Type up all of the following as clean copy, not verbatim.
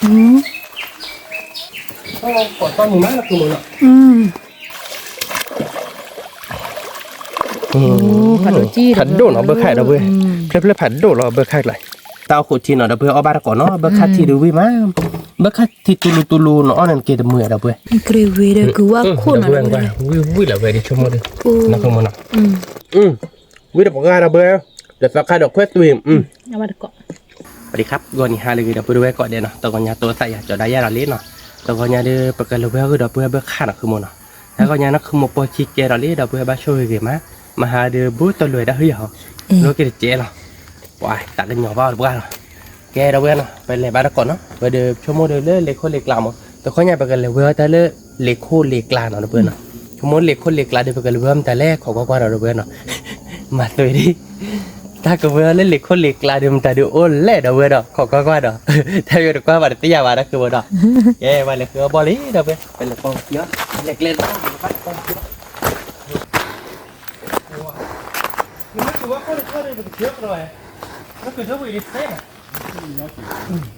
ก่อนตอนหนึ่งนะคือมันอ่ะผัดจี้ผัดโดนเอาเบอร์ไข่เราเว้ยเพลผัดโดนเราเบอร์ไข่เลยตาขุดทีเนาะเราเบอร์เอาบาร์ก่อนเนาะเบอร์คัดทีดูวิมาเบอร์คัดทีตูลูเนาะอันนั้นเกิดเมื่อเราเว้ยเกรเวเดกูว่าคนอะไรวิละเว้ยดิชั่วโมงนึงนักขโมยเนาะวิละปากกาเราเบอร์เดี๋ยวสักการดอกเควสตัวเอามาเกาะสวัสดีครับก่อนนี้ฮาเลยเดี๋ยวไปดูไว้ก่อนเดี๋ยวเนาะตอนนี้ตัวใส่จะได้ยาเราเล่นเนาะตอนนี้เดี๋ยวปากกาเราเบอร์ก็เดี๋ยวเบอร์ขาดขโมยเนาะแล้วก็ยังนักขโมยปอชิเจเราเล่นเดี๋ยวเบอร์บ้าช่วยเกี่ยมาหาเดี๋ยวบูตรวยได้เฮ้ยเหรอรู้กี่เจ๊เนาะว้ายตัดกันหน่อบ้าหรือเปล่าแกเราเว้ยเนาะไปเลยบ้านก่อนเนาะไปเดี๋ยวชั่วโมงเดี๋ยวเล็กโคเล็กลามแต่เขาเนี่ยไปกันเลยเว้ยแต่เล็กโคเล็กลาเนาะเพื่อนเนาะชั่วโมงเล็กโคเล็กลาเดี๋ยวไปกันเลยเว้ยแต่แรกเขาก็ว่าเราเว้ยเนาะมาตัวดิถ้าก็เว้ยเล็กโคเล็กลาเดี๋ยวมันแต่เดี๋ยวโอ้เล่เดี๋ยวเว้ยเนาะเขาก็ว่าเนาะถ้าเดี๋ยวก็ว่าตียาว่านั่นคือเว้ยเนาะแกว่าเลยคือบอลลี่เดี๋ยวเว้ยเป็นเล็กโคเยอะเล็กเล่นบ้างบ้างบ้างนี่คือว่าเขาได้เป็นเยอะเลยนั่นคือเท่าไหร่ดิเซ่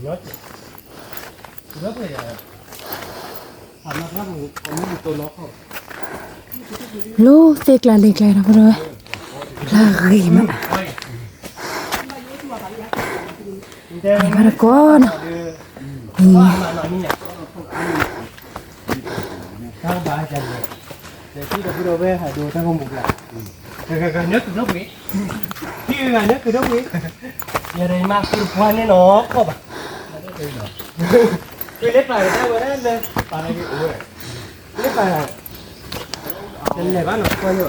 เยอะเยอะเลยถามนะครับผมไม่มีตัวล็อกเขา ลูกเตกลาเล็กเลยนะพ่อเลยลาเรีมามาละก่อนถ้าบ้าจังเลยเดี๋ยวที่เราพูดเอาไว้หาดูถ้าคงบุกหลังกันนึกถึงนกหวีที่งานนึกคือนกหวีอย่าได้มากคือควันแน่นอนก็แบบคือเล็บปลายได้ไว้นั่นเลยปลายนี่โอ้ยเล็บปลายเป็นไงบ้างหนูควันอยู่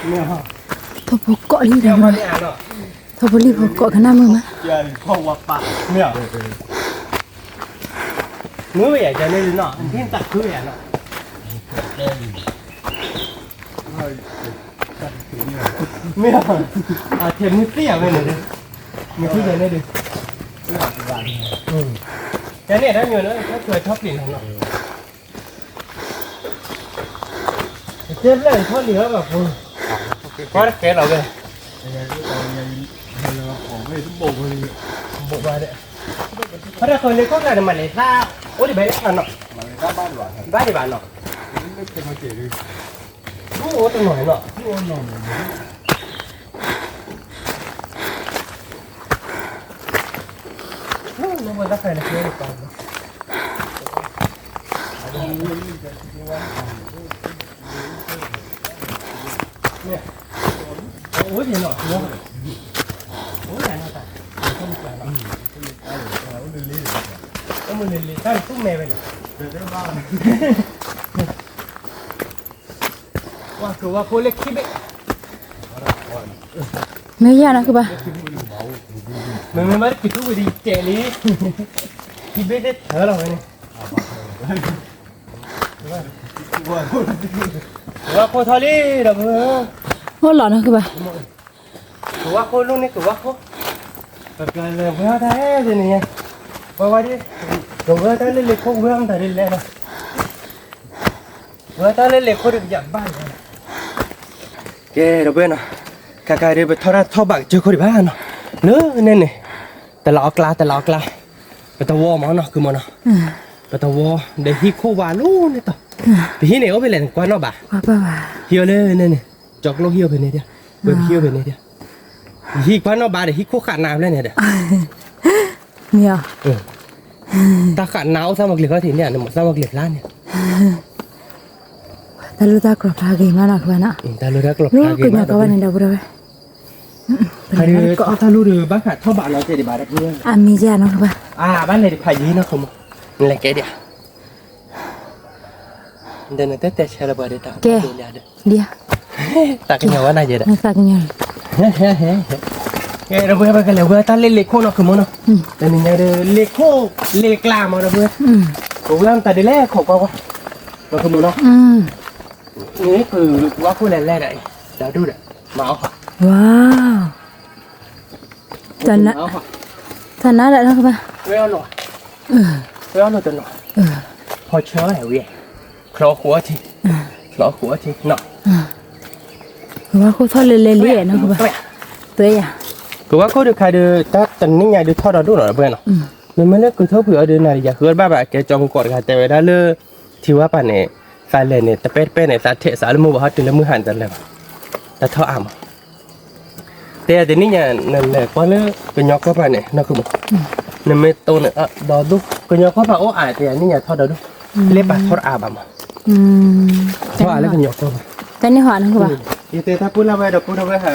เนี่ยฮะทบเกาะลีเดี๋ยวมาทบลีพเกาะขนาดมือมั้ยอย่าข้อวักปากเนี่ยมือใหญ่จะเนี่ยเนาะที่ตัดคือใหญ่เนาะไม่เอาเทียมนี่เสียไปเลยมีที่ไหนได้ดิแค่นี้ได้เงินแล้วถ้าเคยชอบเปลี่ยนของเราเจ็บเลยทอดเหลือแบบก็ได้แค่เราเลยบุกมาเนี่ยเพราะถ้าคนนี้ก็กลายเป็นมาเลเซียโอ้ดิไปแล้วเนาะมาเลเซียบ้านหวานบ้านที่บ้านเนาะไม่เคยมาเจอเลยโอ้ตัวหน่อยเนาะโอ้หน่อยไม่ควรรักใครนะเพื่อนกันเนี่ยโอ้ยเนาะโอ้ยอะไรต่างต้องมีอะไรต้องมือเลยตั้งตุ้มแม่ไปเลยว่าคือว่าคนเล็กคิดไม่ยากนะคือป่ะมันไม่ได้คิดทุกวิธีเจลีคิดไม่ได้เธอหรอกเนี่ยว่าโคทอลี่เด้อโหหล่อนะคือป่ะคือว่าโคลูกนี่คือว่าโคแต่การเรื่องเพื่อแท้สิเนี่ยว่าดิเพื่อแท้เล็กโคเพื่อนแต่เล็กนะเพื่อแท้เล็กโคเด็กอยากบ้านแกเด้อเพื่อนนะกากาเดี๋ยวไปทอดทอดบักเจอคนที่บ้านเนาะเนื้อเนี่ยแต่ละอกลาไปตะวอมันเนาะคือมันเนาะไปตะวอเดี๋ยวฮิโควาลูนี่ต่อไปที่ไหนก็ไปเล่นกวนเนาะบ่าเฮียวเลยเนี่ยจอกโลเฮียวไปเนี่ยเดียวเปิดเฮียวไปเนี่ยเดียวฮิกวนเนาะบ่าเดี๋ยวฮิโคขาดน้ำเลยเนี่ยเดียวเนี่ยตาขาดน้ำสมักเหล็กก็ถึงเนี่ยหมดสมักเหล็กล้านเนี่ยแต่รู้ตากรอบทาเกมาหนักว่านะแต่รู้ตากรอบทาเกมาก็ว่าในดาวเลยใครถ้ารู้ดูบ้านขาดเท่าบ้านเราจะได้บ้านได้เพื่อนมีเจ้าเนาะครับบ้านเลยพายีนะคุณอะไรแกเดียวเดินแต่เช้าบ่ได้ตาเดี๋ยวตากันยังว่าน่าจะได้ตากันยังเราเบื่อไปกันแล้วเบื่อตาเล็กโคเนาะคือมันเนาะแต่นี่เนี่ยเล็กโคเล็กลามาเราเบื่อผมเริ่มแต่เดี๋ยวแรกของว่าเราคือมันเนาะนี่คือว่าพูดแรกๆได้เดี๋ยวดูเด้อมาเอาค่ะว้าวจันนะจันนะได้แล้วครับเว้ยหน่อยเว้ยหน่อยตัวหน่อยพอเชื้อแหวะคลอหัวทีเนาะว่าเขาทอดเละๆเนาะครับตัวใหญ่ ก็ว่าเขาดูใครดูถ้าตอนนี้ไงดูทอดเราดูหน่อยเพื่อนเนาะมันไม่เลิกกูเท่าเผื่อดูนาฬิกาคือบ้าแบบแกจองกดค่ะแต่เวลาเลิกที่ว่าป่ะเนี่ยสายเลยเนี่ยแต่เป็ดเนี่ยสายเทสายมือว่าถึงแล้วมือหันจันเลยแต่เท่าอ่ำแต่เดี๋ยวนี้เนี่ยนั่นแหละก็เลิกก็ยกเข้าไปเนี่ยนั่นคือนั่นไม่โตเนี่ยดอดูก็ยกเข้าไปโอ้อ่ะแต่นี่เนี่ยทอดเราดูเล็บปะทอดอ่ำอ่ะทอดแล้วก็ยกเข้าไปแต่นี่หอนั่นคือว่า อีเตถ้าพูดแล้วไปเดี๋ยวพูดแล้วไปฮะ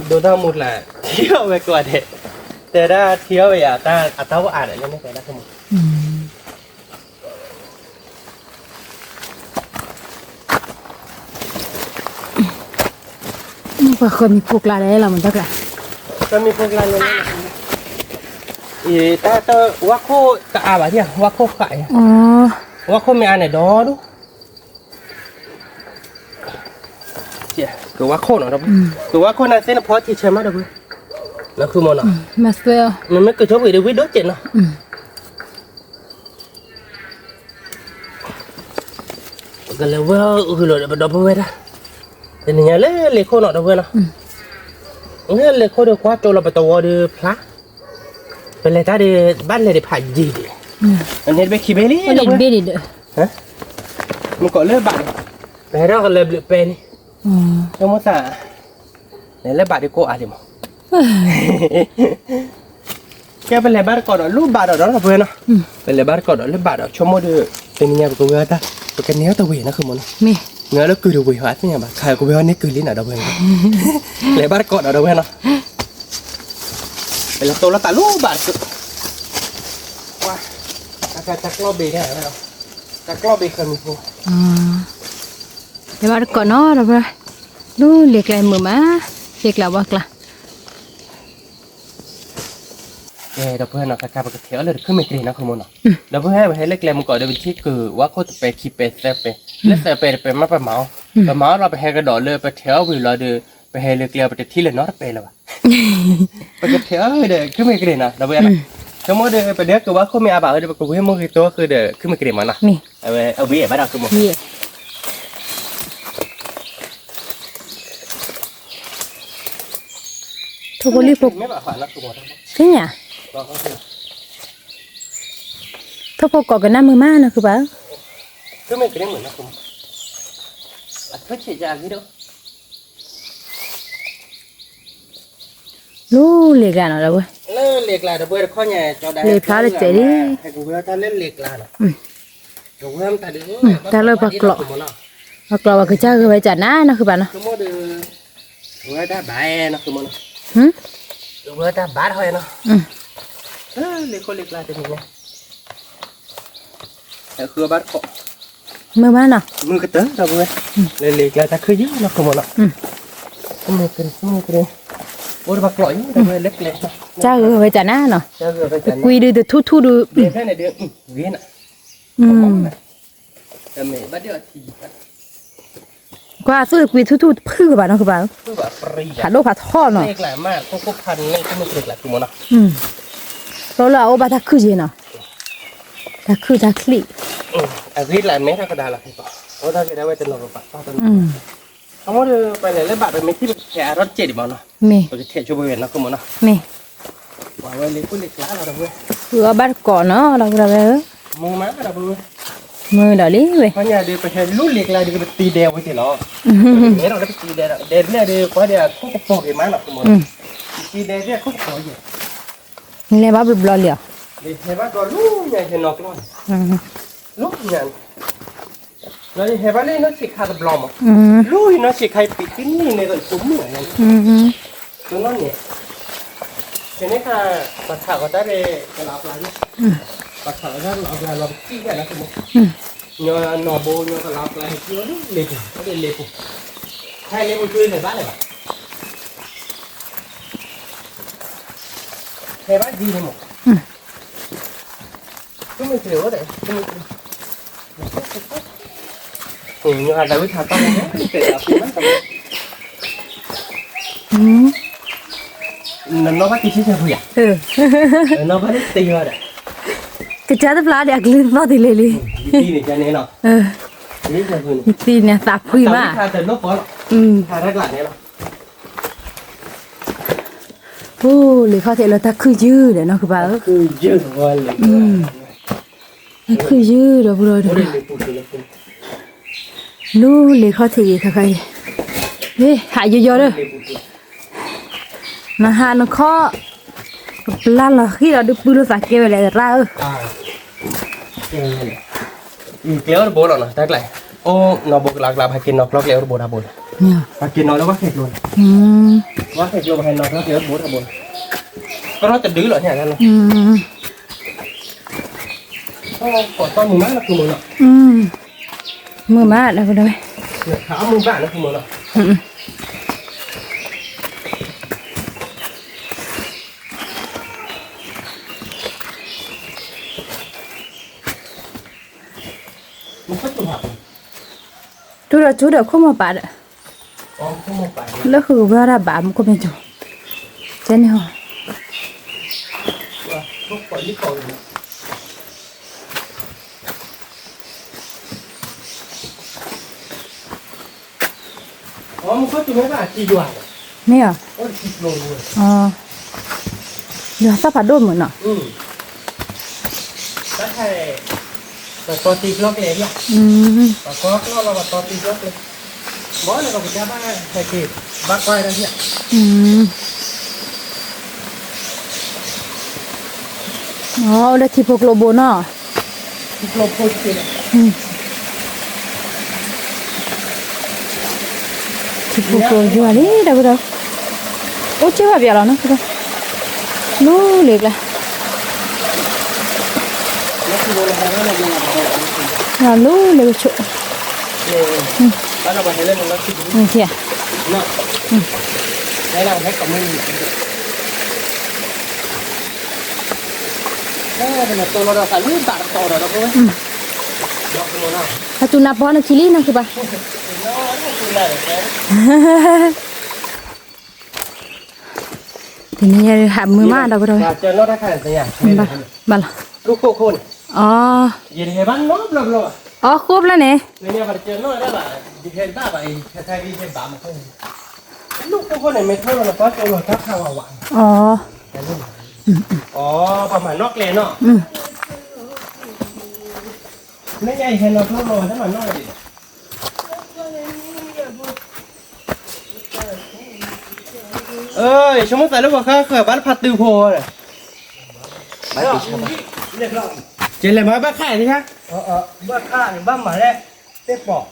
โดนทั้งหมดแหละเที่ยวไปกว่าเด็ดแต่ถ้าเที่ยวไปอ่ะถ้าอัตราว่าอ่านอะไรไม่ใช่ได้ทั้งหมดนี่ก็เคยมีพวกลาได้เรามันจักแหละ ก็มีพวกร้านเลยอีถ้าว่าโคกะอาบะเนี่ยว่าโคไก่ อ๋อ ว่าโคมีอันไหนดอดูเจ้าคือว่าโคเนาะคือว่าโคน่ะเส้นพอที่เชื่อมาดูแล้วคือมันเนาะ มาสเตอร์ มันไม่เกิดชอบอีเดวิดด้วยเจ็ดเนาะก็เลยว่าคือเราเดี๋ยวไปได้แต่เนี่ยเลยโคเนาะดูเนาะเนี่ยเลยโคเดี๋ยวคว้าโจเราไปตัวเดี๋ยวพระเป็นอะไรถ้าเดี๋ยวบ้านเลยเดี๋ยวผ่ายีดิอันนี้ไปขี่ไปนี่ ก็เล่นเบดิเด้อ ฮะมันก็เลิกบาดแต่เราก็เลยเป็นอ๋อ แล้วมันจะเนี่ยเลิกบาดดีกว่าดิมั้งแกเป็นเลยบาดก่อนรูปบาดเราเพื่อนเนาะเป็นเลยบาดก่อนเลิกบาดชั่วโมงเดียวเป็นยังไงกูเวลาเป็นกันเนี้ยตัวเวนะคือมัน มี เนื้อแล้วคือดูเวหัดเป็นยังไงบ้างใครกูเวลานี่คือลิ้นอะเราเพื่อนเลยบาดก่อนเราเพื่อนเนาะเป็นตัวละตาลูกบาดว้าจากรอบเบเนี่ยนะจากรอบเบเคยมีพวก อ๋อเดี๋ยวก่อนเนาะเราไปดูเล็กไรมือมาเล็กแล้วว่ากละ เราเพื่อนเราการปกติเลยขึ้นไม่เกลียนะคือมันเนาะเราเพื่อนให้เล็กๆมันก่อนเดี๋ยวที่คือว่าเขาจะไปคีเปเซเปและเซเปเป็นมาไปเมาไปเมาเราไปให้กระโดดเลยไปเที่ยววิวเราเดี๋ยวไปให้เล็กๆไปที่เลยนอตไปเลยวะไปเที่ยวเดี๋ยวขึ้นไม่เกลียนะเราเพื่อนสมมติเดี๋ยวไปเดี๋ยวคือว่าเขามีอาบะเดี๋ยวกูให้มึงคือตัวคือเดี๋ยวขึ้นไม่เกลียมันนะเอาวิ่งไปได้คือมึงทุกคนรีบปลุก ไม่แบบฝันนะคือหมด ที่เนี่ยถ้าพวกก่อกันหน้ามือมานะคือเปล่า ขึ้นไม่เกลียเหมือนนะคือก็เฉียดยาที่เดียว รู้เล็กแล้วเราเว้ย เล็กลาเดี๋ยวเพื่อนข้อใหญ่จอได้ให้กูเพื่อนถ้าเล่นเล็กลาเนาะเดี๋ยวเพื่อนแต่เดี๋ยว เรากลัวว่าคือเจ้าคือไปจัดหน้านะคือเปล่านะ สมมติเพื่อนถ้าบ่ายนะคือมัน หืม เพื่อนถ้าบ่ายเท่าไหร่เนาะเล็กคนเล็กลาจะมีไงแต่คือบ้านเกาะ มือมาเนาะ มือกระเต๋อเราเพื่อนเล็กลาจะคือเยอะนะคือมันเนาะมือกันโอ้ยบักหล่อยแต่เพื่อนเล็กๆ เจ้าคือไปจัดหน้าเนาะ เจ้าคือไปจัน คุยดูทู่ดู เดือนแค่ไหนเดือนเวียนอ่ะแต่เมย์บ้านเดียวที กว่าซื้อคุยทู่พื้นกับเปล่านะคือเปล่า คือแบบปรี ผัดโลผัดทอดเนาะ เล็กหลายมากพวกพันนี่ก็มันเล็กหลายคือมันอ่ะ เราเอาบาทักคือเจเนาะทักคือทักคลี อาทิตย์หลายเมตรก็ได้ละพี่ต่อเพราะถ้าจะได้ไว้จะลงกับปัดต้องเขาว่าไปไหนแล้วบาดไปเมตรที่แค่รถเจ็ดมันเนาะ มี เราจะเทช่วยเวียนนะคือมันเนาะ มี ว่าไว้เล็กผู้เล็กล้าเราเว้ย คือบ้านก่อนเนาะเราไป มึงมาเราเว้ย มือเดี๋ยวนี้เว้ย เพราะเนี่ยเดี๋ยวไปเห็นลูกเล็กลายเดี๋ยวไปตีเดียวไว้ทีละเนี่ยเราได้ไปตีเดียวเดี๋ยวเนี่ยเดี๋ยวเพราะเดี๋ยวเขาก็ปอกเองมั้งหรอกคือมันตีเดียวเนี่ยเขาก็ปอกอยู่ นี่แหละบ้าบลอเหลียว เดี๋ยวเห็นว่าก็ลูกใหญ่เห็นนอกล้อนลูกใหญ่แล้วเห็นว่าเล่นน้องสิขาดบลอมอ่ะลูกน้องสิใครปิดที่นี่ในตัวซุ้มเหมือนกันตัวน้องเนี่ยเห็นไหมคะปัดขาก็ได้เลยกระลาปลาเนี่ยปัดขาก็ได้เราปลาเราขี้แค่นั้นคือมั้งเนาะนอโบเนาะกระลาปลาเกี่ยวนี่เล็กก็ได้เล็กใครเล็กมันช่วยในบ้านเลยป่ะเห็นว่าดีเลยมั้งก็ไม่เสียวเลยก็ไม่như là David Hà Tông đấy, kể cả phim ấy nó bắt tí chứ sao vậy? Nó bắt tí rồi đấy. Cái trái tép lá đẹp lên bao thì lì. Tí này cho nên nào. Tí này tạp quỳ mà. David Hà từ nó có. Hà rất là thế nào. โอ้หรือเขาเทเราตาคือยืดเด้อเนาะคือบ่า คือเยอะกว่าเลย คือยืดเด้อบ่รู้ โอ้ เด้ ย อ เลยปุ๊บเลยปุ๊บ ลูหรือเขาเทค่ะใครเฮ้หายเยอะๆเด้อ เลยปุ๊บ นะฮะนข้อลาเราที่เราดูปืนเราสักเก็บไว้เลยล่ะอ่าเกลียวโบราณนะแต่ไกลโอ้นอบุกหลักหลับให้กินนอกล็อกเกลียวโบราณโบราณ เนี่ย ให้กินนอกแล้วว่าเข็ดเลย อืม ว่าเข็ดลงให้นอกล็อกเกลียวโบราณโบราณก็เราจะดื้อเหรอเนี่ยนั่นนะ อืม ต้องกดต้นมือมั้งนะคือมือเนาะ อืมมือมาแล้วก็ได้ เนี่ยขามือบ้านนะคือมือเนาะ อืม มันก็ตัวหัก จุดเดี๋ยวเข้ามาปาด อ๋อขึ้นมาไป แล้วคือว่าระบาดมันก็ไม่จุเจ้านี่เหรอ ว่าพวกปล่อยที่ก่อนอ๋อมันก็ตัวไม่บ้าจีดวง นี่เหรอ โอ้ยจีโลเลย อ๋อเดี๋ยวสักพักโดนเหมือนเนาะ แล้วใครแต่ตัวตีกล็อกเลยเนี่ย อืม แต่ก็เราตัวตีกล็อกเลยบอกเลยเราไปจ้าบ้านใส่กีบบ้านก้อยนั่นเนี่ย อืมอ๋อแล้วที่พวกโลโบเนาะ ตีกล็อกโคตรเจ๋ง อืมที่พวกโลอยู่อันนี้เดี๋ยวก็โอ้เจ้าว่าเบียร์แล้วนะคือนู้เล็กละ แล้วคือโบราณแล้วเรายังไงบ้าง là lú lừa chuột แล้วเราไปเล่นแล้วคิด kìa เนาะให้เราให้กับมือเป็นตัวเราสาลุ่มตัดต่อเราก็ไม่เราเป็นโน่ satu napa na cili na kiba ทีนี้หามือมาดอกเลย เจอโน่ได้ขนาดไหน บ้าบ้าละ ลูกโคคน อ๋อ ยินให้บ้านน้องบลา อ๋อครบแล้วเนี่ย เนี่ยพอเจอโน่ได้ละดิเห็นบ้าไปแท้ๆดิเห็นบ้ามาคนลูกโคคนเนี่ยไม่เท่าเราเพราะตัวเราทักข้าวหวาน อ๋อ อ๋อประมาณนอกเลยเนาะไม่ใหญ่เห็นเราเท่าเราถ้ามันน้อยดิเอ้ยชั่วโมงแต่ละกว่าข้าเคยบ้านผัดตือโพเลยบ้านปีชาเรียกร้องเจนเลยมาบ้านข่สิฮะบ้านข่บ้านหมาแล้วเต๊ปอก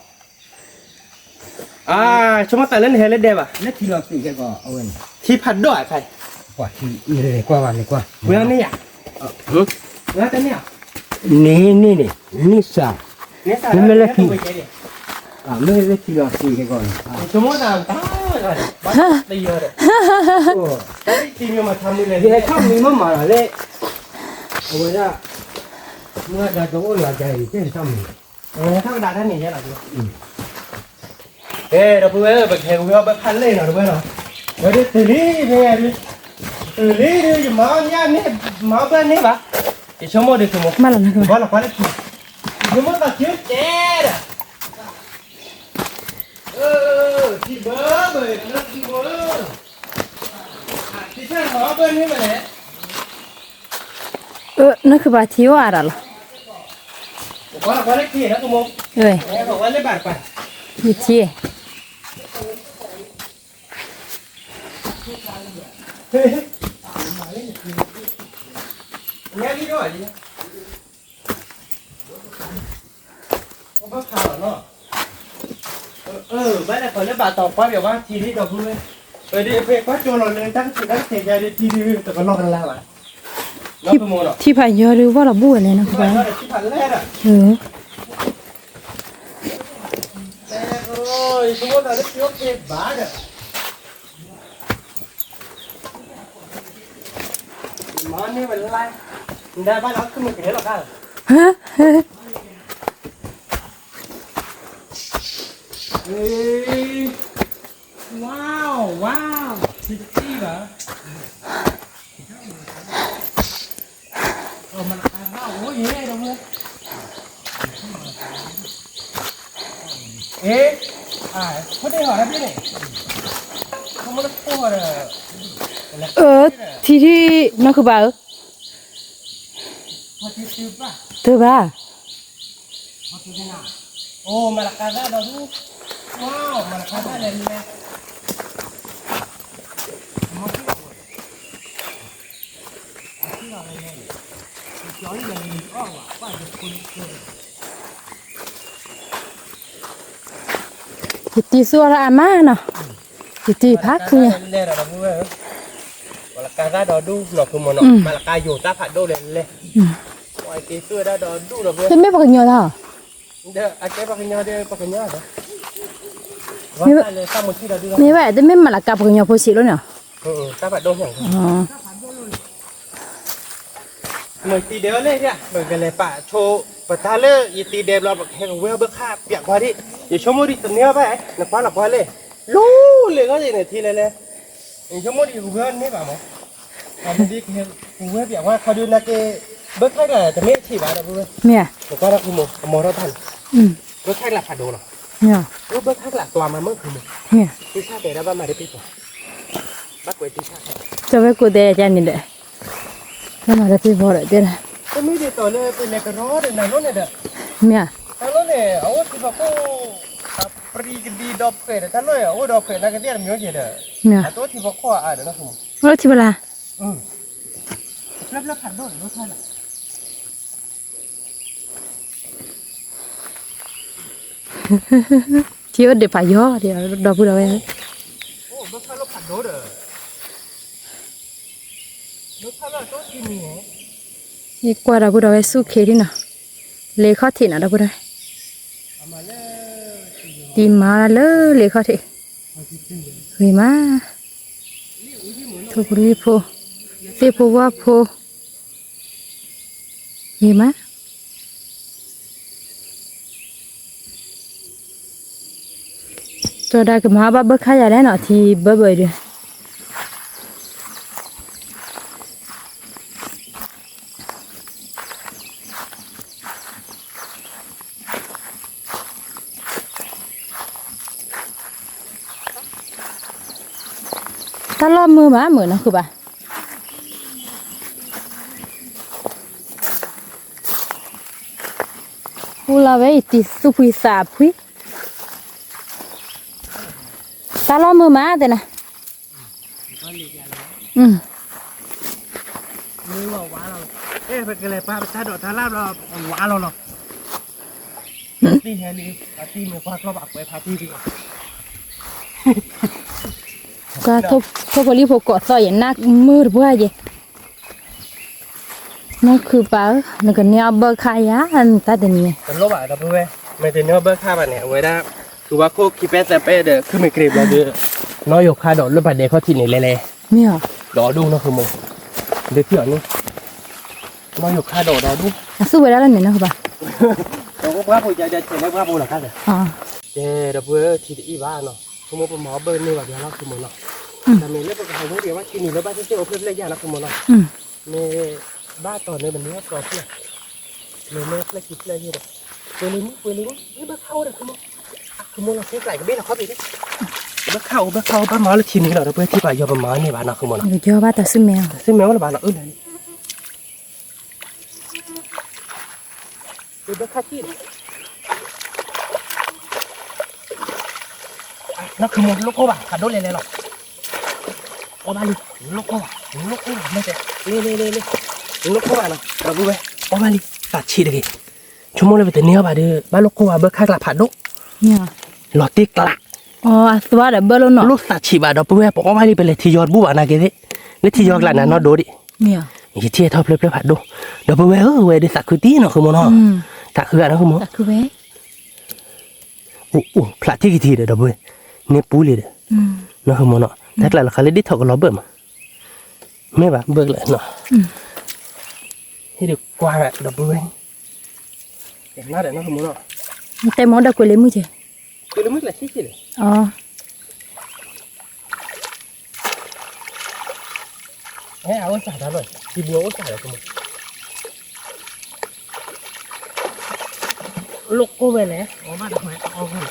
ชั่วโมงแต่ละเห็นเล่นเด็บอ่ะ แล้วที่เราตีกันก็เอาเงิน ที่ผัดด้วยใคร กว่าที่นี่เลยกว่าวันเลยกว่า เมื่อนี่อ่ะแล้วแต่เนี่ย นี่สัก เนี่ยสารไม่เล่นที่ ไม่ได้ที่เราตีกันก่อน ชั่วโมงต่างตาเลยบ้านตีเยอะเลย โอ้ แต่ทีนี้มาทำนี่เลย ที่ให้ข้ามมีมาเลยเอาไว้ละเมื่อจะโดนหลักใจเช่นซ้ำ ธรรมดาท่านนี่ใช่หรอเราเพื่อแบบเฮลเราแบบพันเลยนะเราเพื่อเนาะเดี๋ยวตื่นนี่เป็นไงดิตื่นนี่ดิมาเนี่ยนี่มาเป็นนี่ปะอีชั่วโมงเดียวชั่วโมง มาแล้วนะคือ บ้านเราควายกี่ชั่วโมงตัดชิ้นเจ๊ดที่เบอร์เบอร์นั่นที่เบอร์ที่ช่างหมอเป็นนี่มาเนี่ย นั่นคือบาทิวอะไรล่ะ บ้านเราควายกี่นะชั่วโมง เอ้ย แม่บอกว่าเล่นบาทไป ยี่ที่ แม่นี่ด้วยดิว่าข่าวเนาะบ้านเราควายเล่นบาทต่อไปเดี๋ยวว่าทีนี้เราพูดเลยเดี๋ยวไปคว้าโจรเราเลยตั้งเสียใจดีทีดีแต่ก็รอกันแล้วอ่ะรอขโมยเนาะ ที่ผ่านเยอะหรือว่าเราบู้เลยนะคือ ไป บ้า ที่ผ่านแรกอ่ะ แต่โอ้ยสมมติเราได้ยกเก็บบาทอ่ะมันนี่เป็นไรได้บ้านเราขึ้นมาเกลียดหรอกครับ ฮะ เฮ้ยว้าวว้าวสิจี้เหรอมันตายบ้าโอ้ยเฮ้ยตรงนี้เขาได้หอแล้วพี่เนี่ยเขาไม่ได้พูดเลย ที่นั่นคือบ่า พอที่ซื้อป่ะ เธอบ่า พอที่น่ะโอ้มาละกาซาดอดูว้าวมาละกาซาเลยเลยมาที่เราที่เราเลยย้อนเลยอ้อว่ะว่าจะคุยเรื่อง จิตตีสัวละอามาเนาะจิตตีพักคือ เลยเราพูดว่ามาละกาซาดอดูหนอกคือมันมาละกาอยู่ตาผัดดูเลยเลยไอ้ตีซื้อได้ดอดูเราเว้ย จะไม่ปักเหนียวเท่า เด้ออาเจ๊ปักเงาเด้อปักเงาเด้อว่าเลยตั้งมือที่เราดู นี่ว่าจะไม่มาละกับปักเหนียวพอสิแล้วเนาะ ตาผัดดูอย่าง อ๋อ เหมือนตีเดียวเลยเนี่ยเหมือนกันเลยป่ะโชว์ปะทาเลยยีตีเดียวเราแบบเห็นเวลเบิกค่าเปียกพอดีอย่าชมดิตัวเนี้ยไปหลับพอเลยรู้เลยก็จะเนี่ยทีเลยเลยอย่าชมดิกูเพื่อนนี่ป่ะหมอตอนนี้กูเพื่อนเปียกว่าเขาดูนักเกเบิกค่าเนี่ยแต่ไม่ฉีดบ้านะเพื่อน เนี่ย ผมก็รักคุณโมเราทันเบิกค่าหลักผัดดูหรอ เนี่ย เบิกค่าหลักตัวมาเมื่อคืน เนี่ย ตีชาเตะแล้วบ้านมาได้ปีกว่าบ้านกวยตีชา จะไปกูเดะจันนี่แหละแล้วมาได้ไปบ่ได้เด้อ ก็ไม่ได้ต่อเลยเป็นเล็กร้อนเลยนะรถเนี่ยเด้อ เนี่ย ถ้ารถเนี่ยเอาที่บอกว่าปรีกดีดอกเกลือถ้าเลยเอาดอกเกลือนักเรียนมีเยอะเด้อ เนี่ย ตัวที่บอกว่าอ่ะเดี๋ยวนะผม รถที่เวลา แล้วขันด้วยรถไฟละ ที่ว่าเดี๋ยวไปย่อเดี๋ยวดอกพูดเอาไว้ โอ้รถไฟรถขันด้วยเด้อรถไฟละตัวที่นี่ นี่กว่าดอกพูดเอาไว้สู้เคดิเนาะเลข้อถิ่นอ่ะดอกพูดเอาไว้ เอามาเลย ตีมาเลยเลข้อถิ่นเฮ้ยมาทุกรีโพเตโพว่าโพเฮ้ยมาตัวได้ก็มาบ้าเบิกขายาได้เนาะที่เบื่อเบื่อเดียวถ้าล้อมมือมาเหมือนนะคือป่ะกูลาไว้ติดสุพิสาพุยถ้าล้อมมือมาแต่นะมือว่าว้าเราเอ๊ะเป็นอะไรป้าถ้าดอกถ้าลาบเราว้าเราหรอตีแฮนี่ตีเมื่อป้าก็บักไปพาตีดีกว่า ก็ทุบพอรีพอกอดซอยอย่างนักมืดเพื่อจะนั่นคือป่านั่นก็เนี่ยเบอร์ขายาอันตัดนี่ เป็นโรคอะไรเพื่อนไม่แต่เนื้อเบอร์ค่าแบบเนี่ยไว้ได้คือว่าโคคิเปสเปเดอคือไม่เกรียบเราเด้อน้อยยกค่าดอกรถบัตรเดเขาที่นี่เลย เนี่ย ดอดูนะคือโมเดี๋ยวเที่ยวนี่น้อยยกค่าดอกดอดู สู้ไปแล้วเนี่ยนะคือป่ะ เราก็ว่าผมจะเฉยแล้วว่าผมหลักกันเลย อ๋อ เจ้าเบอร์ที่อีบ้านเนาะคือโมเป็นหมอเบอร์นี่ว่าเดี๋ยวเราคือโมเนาะแต่เมย์เล่นเป็นใครเดียวว่าที่นี่แล้วบ้านที่เจ้าเพื่อนเล่นยาแล้วคือโมเนาะเมย์บ้านต่อในแบบนี้ต่อเพื่อนเมย์เล่นเล่นกินเล่นนี่เด้อเวลิงนี่เบอร์เข้าเด้อคือโมเราเสียใจกับเบี้ยเราเข้าไปดิเบอร์เข้าบ้านหมอแล้วทีนี้เราเพื่อนที่ป่ายอมหมอนี่บ้านเนาะคือโมเนาะ เดี๋ยวว่าแต่ซื้อแมว ซึ่งแม้ว่าบ้านเราเลยดูเบอร์ค่าที่นักขโมยลูกโก้บ่ะขัดโดนเลยหรอกโอ้มาลิลูกโก้บ่ะไม่ใช่เลยลูกโก้บ่ะเนาะเราดูไปโอ้มาลิตัดชีดเลยชั่วโมงเลยไปแต่เนื้อบ่ะเด้อบ้านลูกโก้บ่ะเบอร์ค่ากลับผัดดุ เนี่ย หลอดติ๊กละ อ๋อตัวเดี๋ยวเบอร์แล้วเนาะ ลูกตัดชีบ่ะเราไปโอ้มาลิไปเลยที่ยอดบัวนะเกดินี่ที่ยอดละนะเนาะดูดิ เนี่ย ยี่เที่ยทอดเพลผัดดุเดี๋ยวไปเว้ยเดี๋ยวสักคือตีเนาะคือโมเนาะสักคืออะไรคือโม แต่คือเว้ย อู้พลาดที่กี่ทีเดี๋ยวไปเนี่ยปูเลยเด้อเนาะคือโมเนาะแต่ละครั้งเลยดิถกเราเบิ่มไม่บ่ะเบิ่งเลยเนาะให้ดูกว้างอ่ะดับเบิ้ลอย่างนั้นเดี๋ยวน้องขโมยเนาะ แต่หมอดักกูเลยมือเจ้ คือเราไม่ละชี้เลย อ๋อ ให้เอาจ่ายได้เลยทีเดียวจ่ายเลยขโมยลูกกูไปเลยเอามาทำไมเอาขึ้น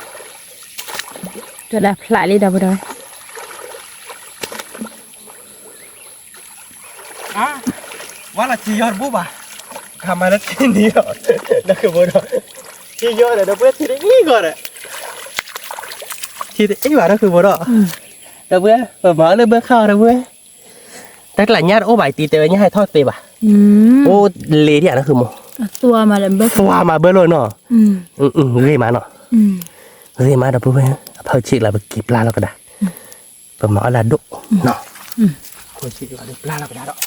จะได้พลายเลยดับไปได้ ว่าละจียอดบุ๊บอ่ะทำมาแล้วทีนี้อ่ะนั่นคือบ่ได้จียอดเดี๋ยวเพื่อนทีนี้นี่ก่อนอ่ะทีนี้ไอ้หว่านั่นคือบ่ได้เดี๋ยวเพื่อนเปิดหม้อเลยเพื่อนข้าวเดี๋ยวเพื่อนแต่หลายญาติโอ้ใบตีเตยเนี่ยให้ทอดเตยป่ะโอ้เละที่อ่ะนั่นคือโม ตัวมาเลยเบิก ตัวมาเบอร์เลยเนาะเรื่อยมาเนาะเรื่อยมาเดี๋ยวเพื่อนพอฉีกแล้วไปกีบปลาแล้วก็ได้เปิดหม้อละดุเนาะพอฉีกแล้วปลาแล้วก็ได้เนาะ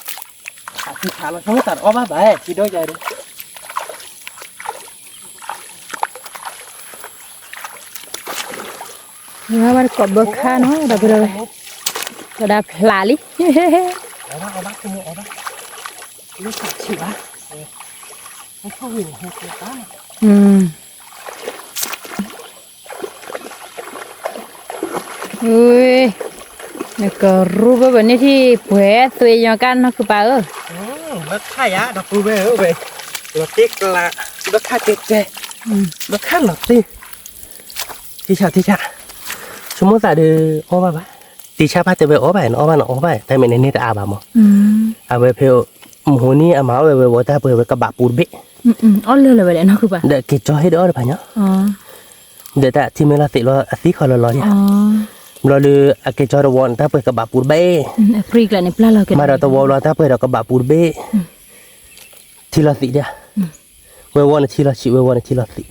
ที่ขาเราเขาตัดออกมาไปที่ด้วยใจดิ ว่ามันกบเบิกข้าเนาะเดี๋ยวไปเลยก็ได้พลาลิ เอาบ้าคุณเอาบ้าลูกสัตว์ฉีกวะให้เข้าหินให้เกิดบ้า อุ้ยนี่ก็รู้ว่าแบบนี้ที่แผลตัวอย่างกันเนาะคือป่าแล้วข่ายะดอกปูเบ้เบ้ดอกติ๊กละดอกข่าเจ๊เจ๊ดอกข่าหลอกสิที่ชาสมมติว่าเดือโอ้บ้าตีชาพัดจะไปโอ้ไปโอ้บ้านโอ้ไปแต่ไม่ในนี้จะอาบมั้งอาไปเพลหมูนี่อามาไปว่าแต่ไปกระบะปูนเบ้อ๋อเลยแบบนี้เนาะคือป่าเด็กกิจจอยให้ด้วยป่ะเนาะเด็กแต่ที่เมื่อเราติดเราสีคอเราเนี่ยเราเลยกิจจอยเราวันแต่ไปกระบะปูนเบ้ฟรีกันในปลาเราเกิดมาเราตัวเราแต่ไปเรากระบะปูนเบ้ที่เราติดเนี่ยเววันที่เราชิเววันที่เราติด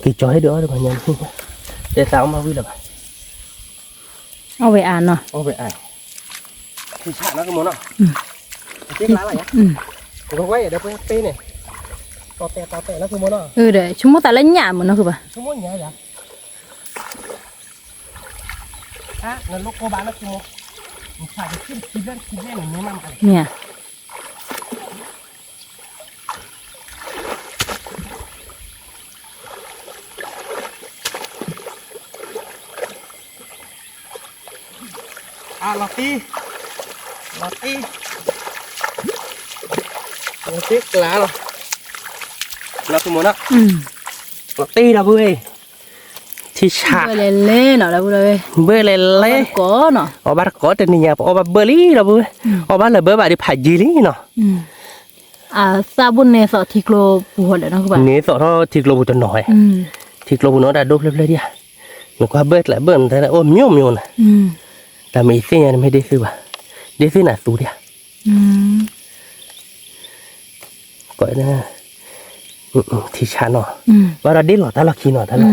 กิจจอยให้ด้วยป่ะเนี่ยเดี๋ยวสาวมาวิ่งเลยป่ะเอาไปอ่านเนาะเอาไปอ่านที่ชาตินะก็มั้งเนาะที่ร้านอะไรผมก็ไว้เดี๋ยวไปปีเนี่ยต่อแต่แล้วคือมั้งเนาะเดี๋ยวชั่วโมงแต่ละหยาดมันเนาะคือป่ะชั่วโมงใหญ่นั่นลูกโคบ้านแล้วคือมั้งขาดขึ้นคิดเล่นอย่างนี้มันอะไรเนี่ยลอตตี้กล้าหรอเราคือมั้งเนาะลอตตี้เราเว้ยที่ชาเบลเล่เนาะเราเลยเบลเล่ก็เนาะเอาบ้านก็แต่เนี่ยเอาบ้านเบอร์ลี่เราเว้ยเอาบ้านเลยเบอร์บ้านที่ผัดจีลี่เนาะซาบุนเนี่ยสอทิกโลปูหัวเลยเนาะคือป่ะเนี่ยสอท่อทิกโลปูจะน้อยทิกโลปูน้อยแต่ดูเรื่อยๆดิมันก็เบิร์ดแหละเบิร์ดแต่โอ้มิวนะแต่ไม่เสียไม่ได้ซื้อว่ะได้ซื้อหนาสูดิก็นะที่ชาเนาะว่าเราได้หลอดถ้าเราขี่หน่อยถ้าเรา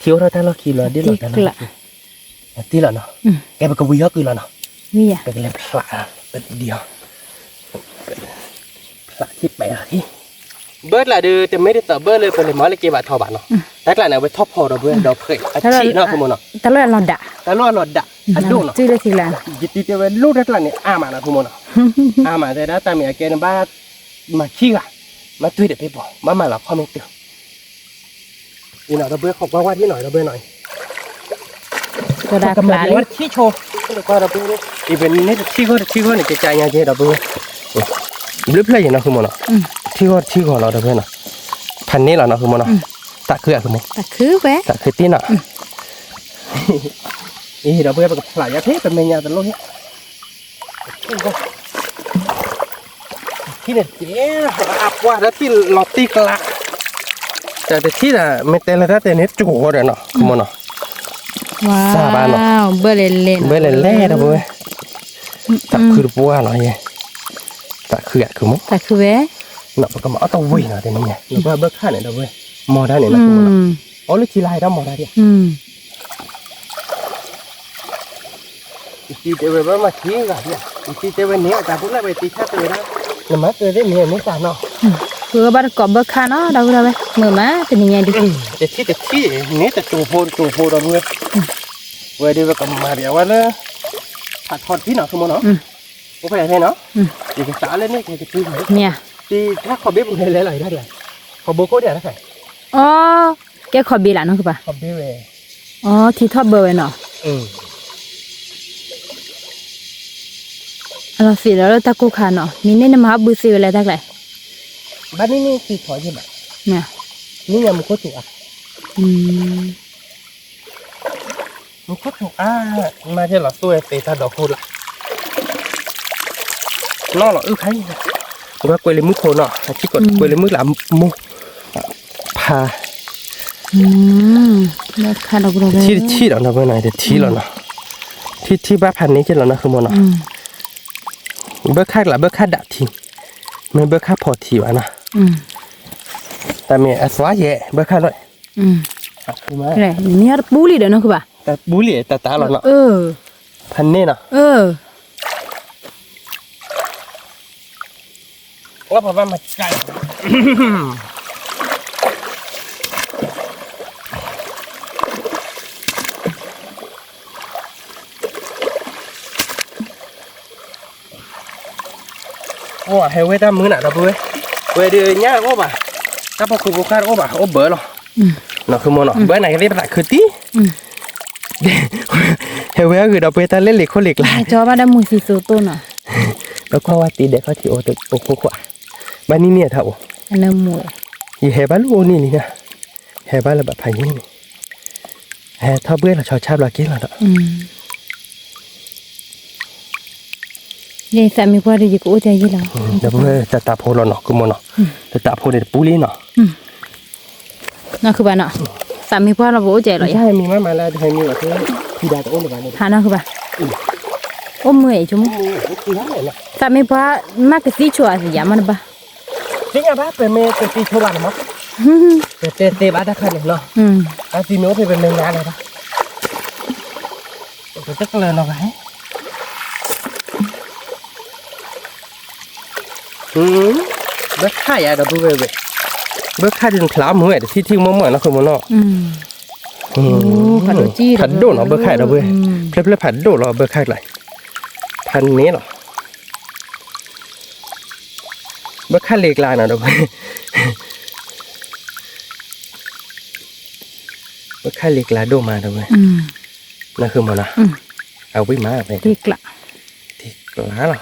ที่ว่าถ้าเราขี่เราได้หลอดถ้าเราที่เราเนาะแกเป็นกบวิยคือเราเนาะเป็นเล็บพลาเป็นเดียวพลาที่แปะที่เบิร์ดละดูจะไม่ได้ต่อเบิร์ดเลยเป็นเลยมอเลยเก็บทอบานเนาะแต่กลายเป็นท็อปพอเราเบิร์ดเราเคยอาชีพเนาะคุณมเนาะแต่เราหลอดด่าอันดูเนาะชื่อเลยทีละยิติเตวันลูกได้กลายเนี่ยอามานะคุณมเนาะอามาแต่ได้แต่เมียแกนบ้ามาขี้อะมาตุ้ยเด็ดไปบอกมาหลับข้อไม่เตือนนี่หน่อยเราเบื่อขอบว่าที่หน่อยเราเบื่อหน่อยก็ได้กำลังว่าที่โชว์ก็เราเบื่ออีเป็นนี่ที่เขาเนี่ยใจยังเจเราเบื่อเลือบเลยอย่างนั้นคือมันเนาะที่เขาเราเบื่อเนาะพันนี้เราเนาะคือมันเนาะตะคือคือมั้งตะคือแวะตะคือตีเนาะอีเราเบื่อแบบหลายยาเทเป็นเมียตลอดเนี่ยที่เนี่ยเจ๊อับว่าแล้วที่ลอตตี้กละแต่ที่น่ะไม่เต็มเลยแต่เนี่ยจู่หัวเลยเนาะคือมันเนาะว้าวเบลเล่นะเว้ยตะคือปัวหน่อยตะคือคือมั้งตะคือแวะเนาะก็มาเอาตัววิ่งหน่อยแต่เนี่ยเราเบิกข้าเนี่ยเราเว้ยมอได้เนี่ยนะคือมันเนาะอ๋อลูกทีไรได้มอได้ดิอีเตเวมาขี้กันเนี่ยอีเตเวเนี่ยแต่พวกเราไปตีชาเตยนะน้ำมันเตยได้เนี่ยไม่จ่าเนาะคือบ้านกอบเบิกข้าเนาะเราไปมือมาเป็นยังไงดิแต่ที่เนี่ยแต่ตัวโพเราเว้ยเว้ยเดี๋ยวก็มาเดี๋ยวว่าเลยผัดทอดพี่เนาะคือมันเนาะโอเคใช่เนาะเดี๋ยวจะสาเลยเนี่ยจะตีเนี่ยตีถ้าขอเบี้ยบุญเลยได้เลยขอโบโก้เดี๋ยวนะใส่อ๋อแกขอเบี้ยละเนาะคือป่ะขอเบี้ยเว้ยอ๋อที่ทอดเบอร์เนาะเราสิแล้วตะกูขาเนาะมีเนี่ยมาบูซีอะไรทั้งหลายบ้านนี่คือถอยใช่ไหมเนี่ยนี่ยังมันโคตรถูกมันโคตรถูกมาใช่หรอตัวเตะตาดอกพูดละ nó là ư thấy và quay lên mức hồ nọ chỉ còn quay lên mức là mu pa แล้วค่ะเราบ่ได้ ที่เราเมื่อไหร่เดี๋ยวที่เราเนาะที่บ้านพันนี้จะเราเนาะคือมันเนาะเบิกค่าละเบิกค่าดัดทีไม่เบิกค่าพอทีวะนะแต่เมียสวะเย่เบิกค่าเลยคือมา แหละนี่ปูลีเด้อเนาะคือบ่า แต่บุหรี่แต่ตาเราเนาะ พันนี่เนาะ ว่าเพราะว่ามันไก่โอ้เฮเวต้ามือหนาดับเว้ยเว้ยเดี๋ยวเนี่ยโอ้บ่ะถ้าพอคุยบุคคลโอ้บ่ะโอ้เบอร์หรอเนาะคือมันเนาะเบอร์ไหนก็เรียกว่าคือตีเฮเวคือดับเว้ยตาเล่นเหล็กคนเหล็กลาย จอบ้านได้มูสิโซโต้น่ะ แล้วก็ว่าตีเด็กเขาที่โอตึกโอ้โหกว่าบ้านนี้เนี่ยเท่า อันนั้นหมู ยี่เฮบ้านลูกนี่นะเฮบ้านระแบบพายุนี่เฮถ้าเบื่อเราชอบชาบเรากินเราเนาะ ยายสามีพ่อได้ยิกูใจยี่แล้ว เดี๋ยวเพื่อจะตาโพเราเนาะคือมันเนาะจะตาโพเดี๋ยวปูลีเนาะ น่ะคือบ้านเนาะสามีพ่อเราบ่ใจหรอก ใช่มีมาแล้วให้มีแบบที่ดาตะโอนแบบนี้ หาน่ะคือบ้าโอ้เมื่อยจุ๊ม คืออะไรเนาะ สามีพ่อมากะสิชัวสิยามันบ่ จริงอ่ะบ้าเป็นเมย์เป็นตีชวันมั้งเตะบ้าตะคันเนาะอาตีเมย์เป็นเมย์งานเลยปะจะจักเลยเนาะไงเบิกค่ายาดับเบิ้ลเบิกค่าดินพลามือที่มั่วๆนะคือมันเนาะผัดจี้ ผัดโดนเนาะเบิกค่ายดับเบิ้ลเพลผัดโดนเราเบิกค่ายไรพันนี้เนาะเบิกค่าเล็กลายนะดับเบิ้ลเบิกค่าเล็กลายโดมาดับเบิ้ลนั่นคือมันนะเอาไว้มาไป ติกละ ที่กลาเนาะ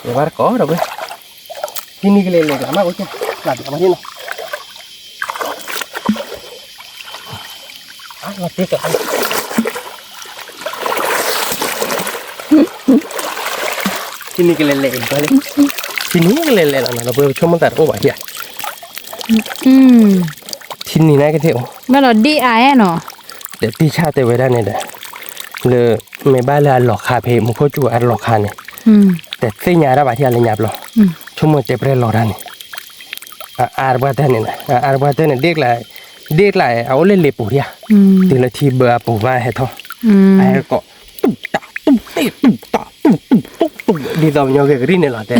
เดี๋ยวว่าก็ดับเบิ้ลที่นี่ก็เลยกลามาโอเคกลามาที่เนาะเราตีกันที่นี่ก็เล่นๆไปเลยที่นี่ก็เล่นๆแล้วนะเราไปชมมันแต่โอ้บ่อยที่นี่นะก็เที่ยว แม่เราดีอายเนาะ เดี๋ยวตีชาติไว้ได้เนี่ยเด้อเลยไม่บ้านเลยหลอกคาเพมุขจูอันหลอกคาเนี่ยแต่เสียาได้บ่ที่อะไรหยาบหรอชั่วโมงเจ็บเรื่องหลอกได้เนี่ยอาร์บัตเนี่ยนะอาร์บัตเนี่ยเด็กหลายเอาเล่นเล็บปูเดียตีละทีเบอร์ปูมาให้ท้อไอ้ก็ตุ๊บตาตุ๊บเตะตุ๊บตาตุ๊บตุ๊บดีต่อมันยังเกิดขึ้นเนี่ยหรอแต่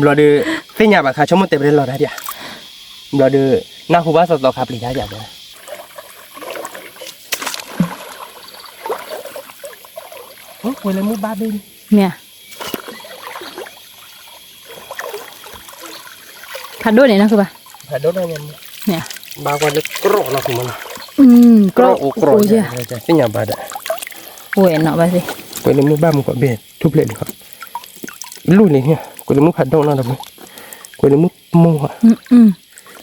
เราดูเสียาบ่ค่ะชั่วโมงเจ็บเรื่องหลอกได้เดียเราดูน่าคู่บ้านสดๆครับปลีได้อย่างเดียวโอ้ยเลยมุดบ้าบิน เนี่ยผัดด้วยเนี่ยนะคือป่ะ ผัดโดนอะไรเนี่ย บางวันเลยกรอกนะคุณมัน กรอก กรอกใช่สิ่งอย่างบาดอ่ะ โอ้ยเนาะไปสิ กูเลยมุดบ้ามันก็เบ็ดทุบเละเลยครับลูกนี่เนี่ยกูเลยมุดผัดโดนนะกูเลยมุดมูอ่ะ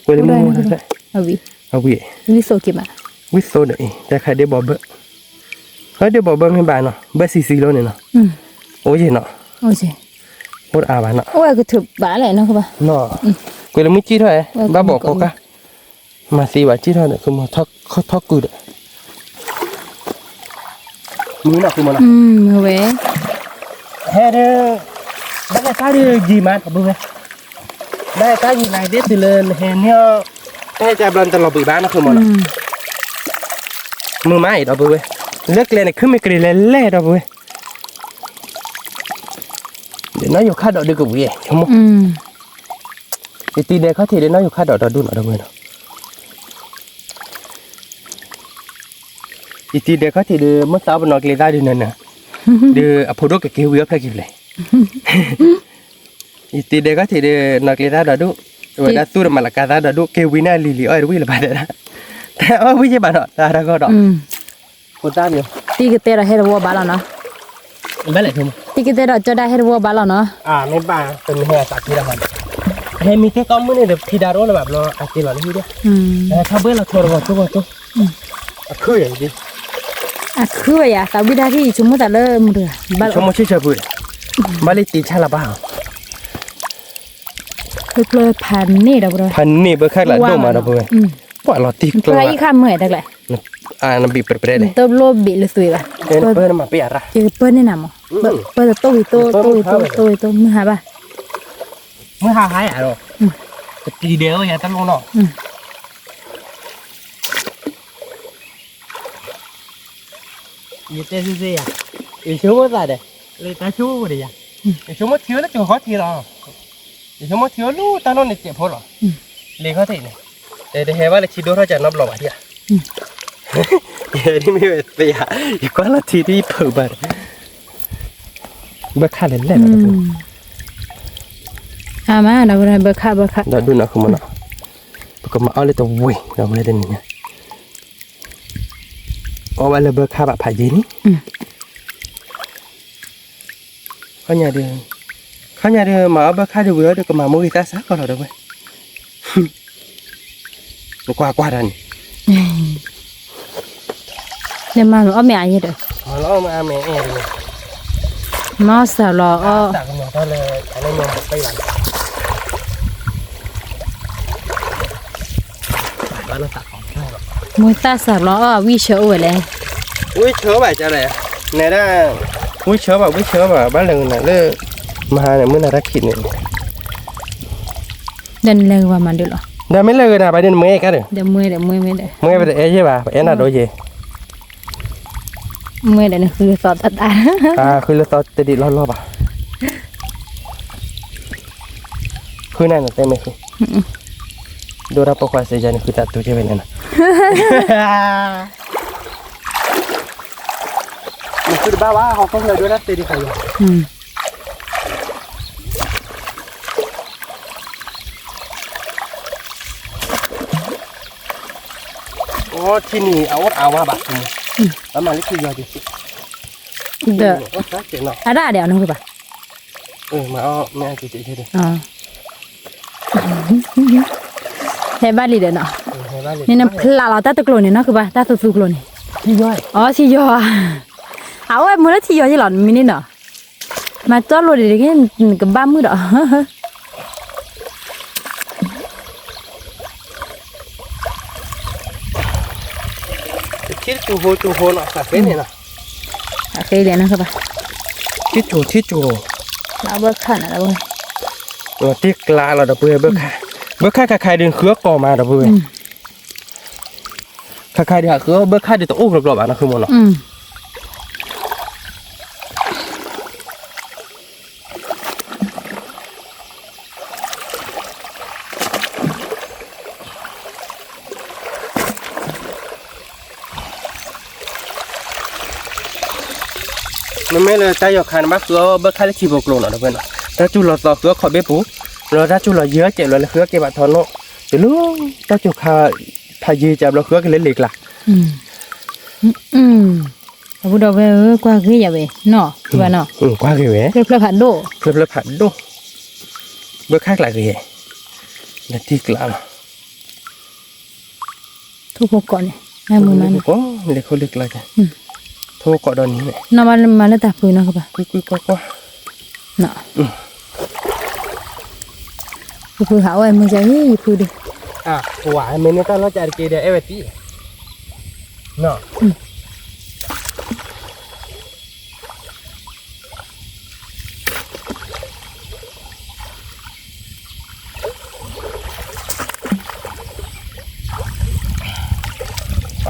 กูเลยมุดมูนะใช่ เอาวิโซกิมา วิโซเดย์แต่ใครได้บอกเบอร์เฮ้ยได้บอกเบอร์ให้บ้านเนาะเบอร์ซีแล้วเนี่ยเนาะโอ้ยเนาะ โอ้ยหมดอาบ้านเนาะ โอ้ยก็ถือบ้าเลยเนาะคือป่ะ เนาะกูเลยมุดจี้เท่าไหร่บ้าบอกเขาค่ะมาซีว่าจี้เท่าไหร่คือมาทอกกูเด้มือหนักคือมันนะเว้ย เฮ้ยได้ตาดีจีมันกับมึงไงได้ตาดีนายเด็ดเลยเห็นเนี่ยได้จะบลันตลอดปีบ้านนะคือมันมือไม้ดอกเว้ยเลือกเลยเนี่ยขึ้นไม่กรีเล่ดอกเว้ยเดี๋ยวน้อยอยู่ค่าดอกดีกว่าเว้ยชั่วโมงตีเด็กเขาทีเดี๋ยวน้อยอยู่ค่าดอกดูหน่อยดอกเว้ยเนาะตีเด็กเขาทีเดี๋ยวเมื่อเช้าบนนอนกรีได้ดีนั่นน่ะเดี๋ยวอพอลโลกับเกวียบแค่กี่เลยตีเด็กก็ที่เดนักเรียนได้ดูเวลาสู้มาละกันได้ดูเกวิน่าลิลิอ้อยวิ่งละบาดนะแต่ว่าวิ่งจะบาดเนาะแต่เราก็ดอกคนตามอยู่ตีกเตะเราให้รัวบ้าแล้วเนาะ ไม่เลยทุ่มตีกเตะเราจะได้ให้รัวบ้าแล้วเนาะไม่บ้าเป็นเฮียสักทีละมันเฮ้มีแค่ก้อนมือเนี่ยพี่ดาโร่เลยแบบเราอากิโลนี่ด้วยถ้าเบื่อเราโทรบอกทุกคืออย่างนี้ อ่ะคือว่าอย่าสาววิดาที่ชุมตะเลมือเดือบ้าน ชมมาเฉยๆพูดบ้านเลยตีชาละบ้าง เพลพันนี่ดอกเลย พันนี่เบอร์ข้างหลังโดมาเราเบอร์ว่าเราตีก เพล ลา อีข้ามเมื่อยตักแหละ นบีเปรย์เลย เติมโลบิเลยสวยป่ะ เปิดมาเปียระ เจอเปิ้ลนี่น่ะมั้งเปิ้ลโตวิโตมือหาป่ะ เมื่อหาหายอ่ะหรอตีเดียวอย่าตั้งลงเนาะยี่เต้ซื่อๆอ่ะอีชั่วโมงละเด้เลยตาชั่วโมงเลยอ่ะอีชั่วโมงเที่ยวแล้วจะขอทีหรออีชั่วโมงเที่ยวรู้ตาโน่นเนี่ยเจ็บพอหรอเลยเขาที่นี่แต่เห็นว่าเลยคิดดูเขาจะนับหลอกอ่ะเดี๋ยวนี่ไม่เป็นไปอ่ะอีกว่าละทีที่เปิดบัตรเบอร์ค่าเล่นๆนะ มาเราเบอร์ค่า เราดูนะคือมันอ่ะปกติมาเอาเลยตัววิ่งเราไม่ได้เนี่ยเอาไว้เลยเบอร์ค่าแบบผ่ายินเขาnhà đường mà ở bờ khai được được mà mua người ta sát con rồi đâu vậy qua đây nhưng mà nó mẹ gì được mà nó mà mẹ em rồi nó sợ lo tặng nhà ta là anh em một tay làm nó tặng mua ta sợ lo vi sợ rồi này ui chớ bài cho này này đó ui chớ bảo bán lần này nó mà này mới là đã khịt này đừng lần vào mà được rồi đây mấy lần nào bài đến mấy cái được để mười để mấy bài để chứ bà em là đồ gì mười để nó cứ tọt taคือเราจะดีรอบๆอ่ะคือนั่นแต่ไม่คือดูรับประกวดเสียใจนี่คือตัดตัวเจ้าเป็นนั่นนะมันคือบ้าว่าเขาก็เลยด้วยนะตีดีใครอยู่โอ้ที่นี่เอาว่าบัตรแล้วมาลิขิตยอดดิ được nó à đã đèo nó rồi bà mà mẹ chị thế đi thế ba lì được nọ nên là ta tự lồn này nó cứ bà ta tự tự lồn này thì do áo em mới thì do chứ lòn mini nọ mà cho lồn để cái 30 đó thiết chu hồ nọ cà phê này nè cái này nó các bạn thiết chu nó bớt khẩn là đâu rồi tiếc là đập bữa khai khai đường khứa cò mà đập bữa khai đi hạ khứa bữa khai đi tổ úp đập bạn nó không muốn nọ nó mới là tay giọt khăn bác khứa bớt khai lấy chỉ bộc lộ nó đâu bên nọ ta chu lọt lọt khứa khỏi bếp bú rồi ta chu lọt dứa chạy rồi là khứa cái bạn thon nó từ lúc ta chu khai gì chạm nó khứa cái lấy liệt là Aku dah về qua cái gì vậy nọ và nọ qua cái vậy flip hạt đô bớt khác là cái gì là tiếc lắm thu phục con này hai mươi mấy có để khôi lực lại kìa thu cọ đòn như này nó mà nó tạp rồi nó các bạn quy qua nọ phụ hảo em mới giấy phụ đi quả mình ta nó chạy kia để em tí nọ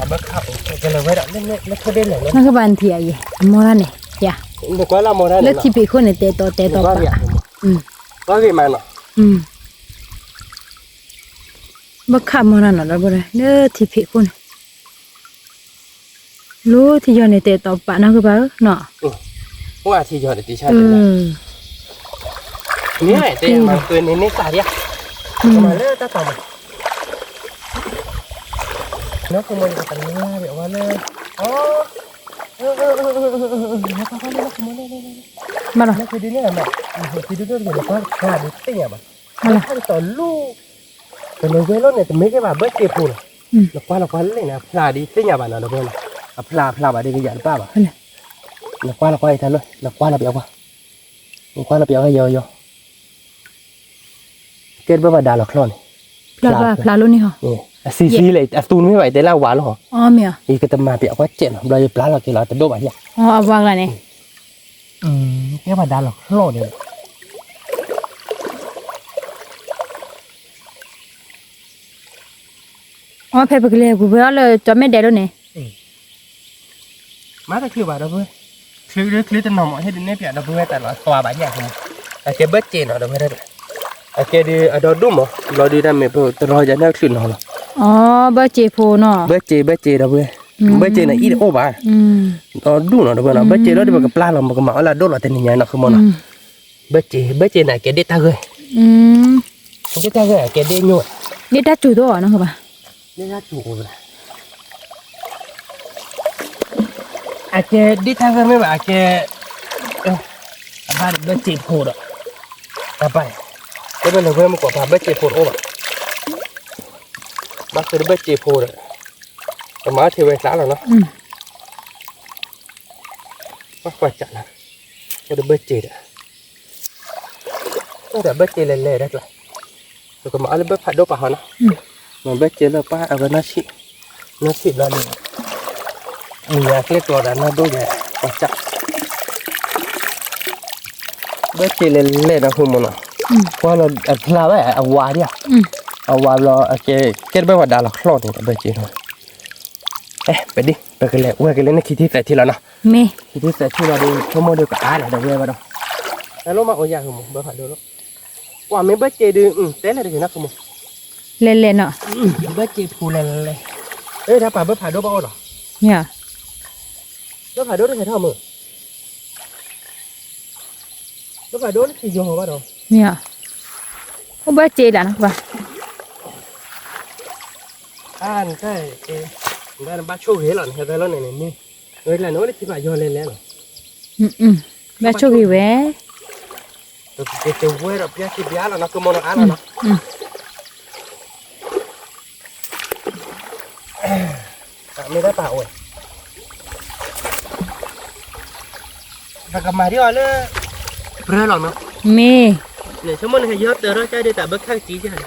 bớt khắp cái là với đoạn nó không đến này nó các bạn thì gì mua ra này dạ được quá là mua ra này nó chỉ bị khôn này tê to có gì mà nọ bớt khắp mua ra nó đâu rồi nó chỉ bị khôn lú thì giờ này tê to bạn nó cứ bảo nọ qua thì giờ để tí sao thế này tê mà tươi nên xả đi mà nó ta tòng nó không muốn cái này biểu quan lên mà rồi nó cứ đi nữa mà thì đứa rồi nó có cả được cái nhà mà nó không tỏ lu rồi nó với nó này mấy cái bà bớt kia phù nó qua này nè là đi cái nhà bạn nào đâu bên pla bà đi cái dạng pa bà Nè. là qua thay luôn là qua là béo hay vô kết với bà đà là khlo này ปลาลุ่นนี่เหรอ nè xì lại tunไม่ไหวแต่ละหวานหรอ อ๋อมีอ่ะ อีกแต่มาเปียกว่าเจ็ดเราจะปลาเรากินเราแต่โดบอะไรอย่าง อ๋อเอาวางละนี่ แค่bà đà là khlo này อ๋อเพปกเลยกูเบื่อเลยจอไม่ได้แล้วนี่ má ta kêu bà đâu với kêu tên nòng hết đến nếp vậy đâu với tại nó xòa bả nhà không à cái bớt chè nó đâu với đây à cái đi ở đó đúng không lo đi ra mẹ bro tôi lo cho nó chuyện nó อ๋อบ่เจโพเนาะ bớt chè đâu với bớt chè này ít ô bà อืม nó đúng nó đâu với nó bớt chè đó đi vào cái plan là một cái mỏ là đốt là tên nhà nó không mà nó bớt chè này cái đít ta gơi อืม đít ta gơi cái đít nhồi นี่ถ้าจู่ตัวเนาะคือป่ะ đít ta chủ rồi à cái đít ta gơi mấy bà cái bà bớt chè phô đó ta phải cái bên là với một quả bà bớt chè phô ô bà bác cứ bớt chè phô đấy cái má thì về xã rồi nó อืม bác quay chặt là cái bớt chè đấy nó đã bớt chè lè đấy rồi rồi cái má nó bớt phải đốt vào nó mà bớt chè là ba ở bên nó xịt ra liền nhà cáiตัวđó nó đốt vậy quay chặt bớt chè lè nó không muốn nó qua nó là vậy à qua đi à อืม ว่าเราcái bên ngoài đà là khlo thì bây giờ thôiไปดิไปกันเลยว่ากันเลยนะคิดที่ใส่ที่แล้วเนาะ เม คิดที่ใส่ที่เราดูชั่วโมงเดียวกับอาเนี่ยเดี๋ยวเว้ยมาดูแล้วลงมาโอ้ยากมั้งเบอร์ผ่านดูแล้วว่าไม่เบอร์เจดูเต้นอะไรกันนะคุณมั้ง เล่นๆเนาะ เบอร์เจพูเลยถ้าป่าเบอร์ผ่านดูบ้าหรอ เนี่ย เบอร์ผ่านดูได้แค่เท่ามือเบอร์ผ่านดูนี่คือโยงบ้าหรอ เนี่ยโอ้บ่เจล่ะนะป่ะ ใช่ได้บ้าโชว์เห็นหรอเห็นแล้วเนี่ยนี่แล้วโน้ตที่ป่าโยนเล่นแล้ว อืมบ่โชคดีเว้ย cái tiêu quê rồi bia cái bia là nó cứ mua nó ăn là nóไม่ได้เปล่าเว้ยแต่กับมาที่ว่าเลยเปรี้ยวหรอเนาะ เม เนี่ยชั่วโมงนึงเยอะเต๋อเราใจได้แต่เบิกข้างจีใช่ไหม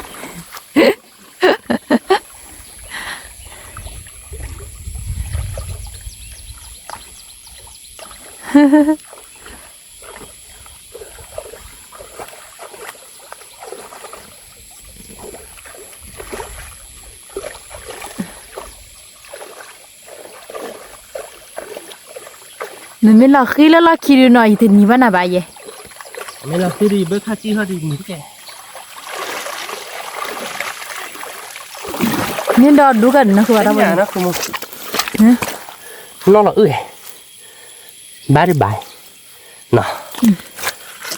มันไม่หลอกขี้แล้วหลอกขี้ดูหน่อยถึงนี้ว่าน่ะบ่าย ไม่เราคือดีเบิกข้างจีเขาดีมีที่แก นี่ดอดูกันนะคือว่าเรา เนี่ยนะคุณมึง ฮะ น้องเราบ้าหรือบ่ายเนาะ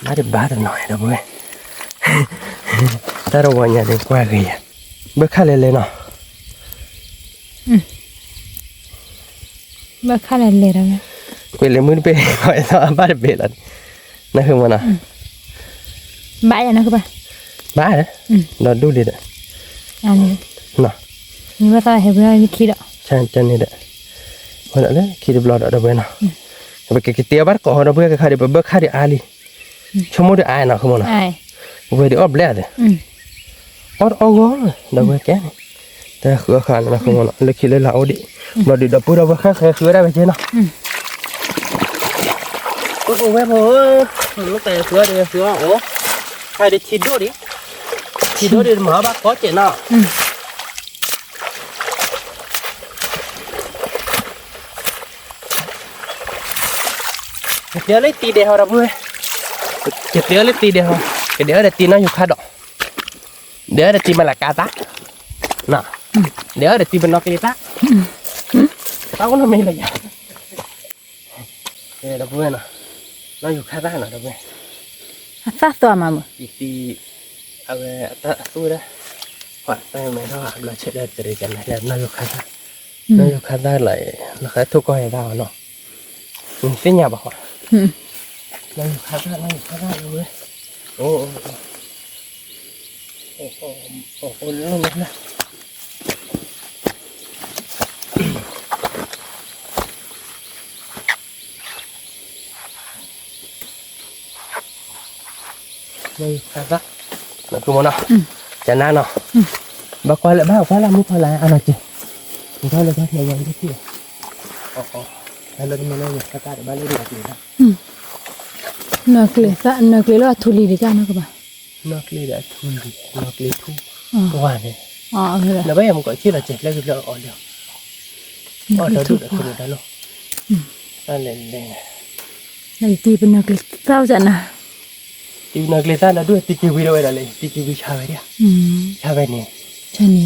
บ้าหรือบ้าหน่อยนะเว้ยแต่เราวันนี้ได้กว่าเลยเบิกข้าเลยเนาะ บ่ค่าเล่นเลยแล้ว เป็นเลยมือเป็นคอยซ้อมบ้าเบ็ดนั่นคือมันนะ บ่ายนะคือป่ะ บ้าเหรอเราดูดิเด้อ อันนี้ น่ะ นี่ว่าตาเห็นบ่ได้คิดอ่ะ ใช่จันนี่เด้อวันนั้นเลยคิดบล็อดเอาไปนะไปเกี่ยวบ้านก่อนเราเบื่อข้าเดี๋ยวเบื่อข้าเดี๋ยวอาลีชั่วโมงเดียวอายนะคือมันนะ อ้าย เบื่อเดี๋ยวอัพแล้วเด้ออดเอาก้อนเราเบื่อแก่แต่คือข้านะคือมันเลยคิดเลยเราดิเราดิเราพูดเราเบื่อข้าคือได้ไปเจ้าเนาะโอ้โหแม่พ่อลูกแต่คือเดี๋ยวคือโอ้ใครเดี๋ยวชิดดูดิชิดดูดิหมาบ้าขอเจ้าเนาะเดี๋ยวเลยตีเดียวเราเบื่อเดี๋ยวเลยตีเดียวเดี๋ยวเดี๋ยวตีน้อยอยู่ข้าดอกเดี๋ยวเดี๋ยวตีมันละกาตาน่ะเดี๋ยวเดี๋ยวตีมันนอกกีตาตาก็ไม่เลยอ่ะเราเบื่อน่ะน้อยอยู่ข้าตาหน่อยเราเบื่อ ซะตัวมาบ่ อีกตีเอาไว้ตาตู้ได้ขวานไปไหมถ้าเราเช็ดได้จะได้กันนะแล้วน้อยอยู่ข้าตาน้อยอยู่ข้าตาไหลแล้วข้าทุกข์ก็ให้ได้เนาะเส้นหยาบอ่ะน้อยอยู่ข้าตาน้อยอยู่ข้าตาเราเบื่อโอ้เรื่องนี้นะ ไม่ครับละแล้วกูมันเนาะจะน่าเนาะบางคนเลยบ้างว่าเราไม่พอละอะไรจีมันก็เลยก็เทียยังที่อ๋อแล้วเราจะมาเล่นอย่างกระต่ายบ้านเล่นแบบนี้นะ nukle lo thuli de jana ka ba นอกเลยได้ทุนนอกเลยทุกว่าเนี่ย okay แล้วไม่ยังก็ชื่อเราเจ็ดแล้วก็เราอ่อนเดียวอ่อนเราดูแต่คนได้หรอนั่นเลยเลย nai ti ben nukle sao jana ตีนอกเลยซ่าแล้วด้วยตีกีวีเราได้เลยตีกีวีชาไปเนี่ยชาไปเนี่ย chani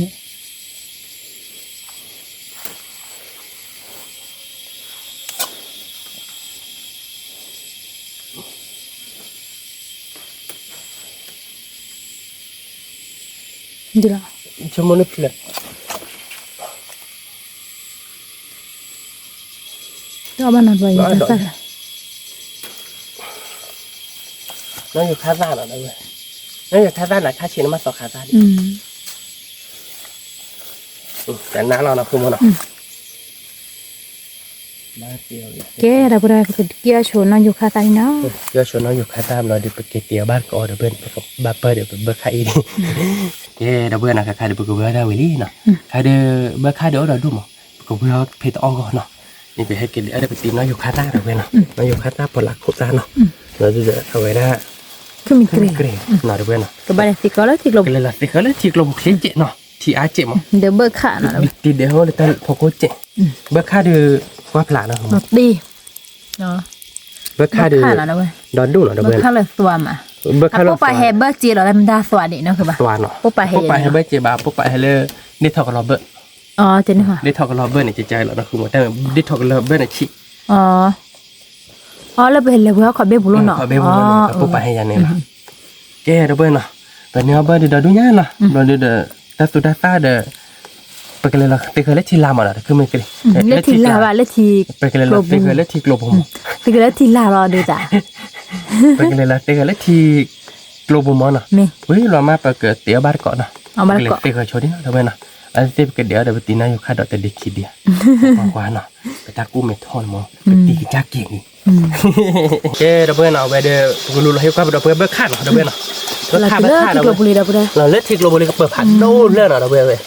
ดีละ จะมันเพลิด ตัวบ้านนอนไว้ยังสัก น้องอยู่ข้างบ้านเหรอน้องอยู่น้องอยู่ข้างบ้านไหนข้าชี้น้ำมาสองข้างบ้านแต่น้าเราคือมันบ้านเดียว แกเราบ่ได้ก็เกี่ยวชนนอนอยู่คาตาเนาะ เดี๋ยวชวนน้องอยู่ข้างบ้านเราเดี๋ยวไปเก็บเตี๋ยวบ้านก่อนเดี๋ยวเบิ้ลไปกับบ้านเปิดเดี๋ยวเบิ้ลข้าอีนี่เดี๋ยวเบิ้ลนะข้าเดี๋ยวไปกับเบิ้ลได้เวลี่เนาะข้าเดี๋ยวเบิ้ลข้าเดี๋ยวเราดูมั้งกับเบิ้ลเพจอ้อก่อนเนาะนี่ไปให้กินเดี๋ยวไปตีน้องอยู่ข้างบ้านเราเบิ้ลเนาะน้องอยู่ข้างบ้านปลักขุดซ่าเนาะเราจะเอาไว้ได้ คือมีเกร เกรดหน่อยเบิ้ลเนาะ ก็บ่ได้สิก็แล้วสิลบ ก็เลยละสิเขาเลยทีกลมคลิ้นเจเนาะทีอาเจมั้ง เดี๋ยวเบิกขาเนาะ ตีเดี๋ยวเลยแต่พอโคเจเบิ้ลข้าเดือว่าปลาเนาะ หมดดีเนาะ เบิ้ลข้าเดือ ขาแล้วเว้ย ดอนดูเนาะ เบิ เบิ้ ก ล ขาเลยตัวมา เบิ้ลข้า ปุ๊บไปเฮเบิกจีเราได้มันดาสวัสดีเนาะคือบ่ ตัวเนาะ ปุ๊บไปเฮ ปุ๊บไปให้เบิ้ลเจ็บปุ๊บไปให้เลยได้ทอกกับเราเบิ้ล อ๋อเจนค่ะ ได้ทอกกับเราเบิ้ลเนี่ยใจเราเนาะคือว่าแต่ได้ทอกกับเราเบิ้ลเนี่ยชิ อ๋อแล้วไปเห็นเลยว่าขอเบี้ยบุรุษเนาะ ขอเบิ้ลบุรุษเนี่ยปุ๊บไปให้ยันเนี่ยนะแกเด้อเบิ้ลเนาะตอนนี้เบิ้ลเดี๋ยวดูเนี่ยเนาะเดี๋ยวแต่สุดท้ายเด้อไปกันเลยละไปกันเลยทีลามาละคือไม่กัน เลทีลาว่าเลที ไปกันเลยละไปกันเลยทีกลบผม ไปกันเลทีลารอดูจ้ะ ไปกันเลยละไปกันเลยทีกลบผมเนาะ มี เฮ้ยเรามาไปเกิดเตี๋ยวบ้านก่อนเนาะ เอามาก่อน ไปเคยโชว์ดิเนาะทำไมเนาะอันที่ไปเดี๋ยวเดี๋ยวไปตีน่าอยู่ค่าดอกแต่เด็กคิดเดียกว่าเนาะไปตากู้เม็ดทอนมั้งไปตีกิจักเก่งนี่เจ้เดี๋ยวเพื่อนเอาไปเดี๋ยวกูรู้เราให้กับเดี๋ยวเพื่อนเบิกขาดเนาะเดี๋ยวเพื่อนเนาะเบิก เรา ขาด จะ เบิก เลิก ขาด ที่กลบุรีเราบ่ได้ เราเลิกที่กลบบุรีก็เปิดผัดโน่นเลิกเนาะเดี๋ยวเพื่อนเลย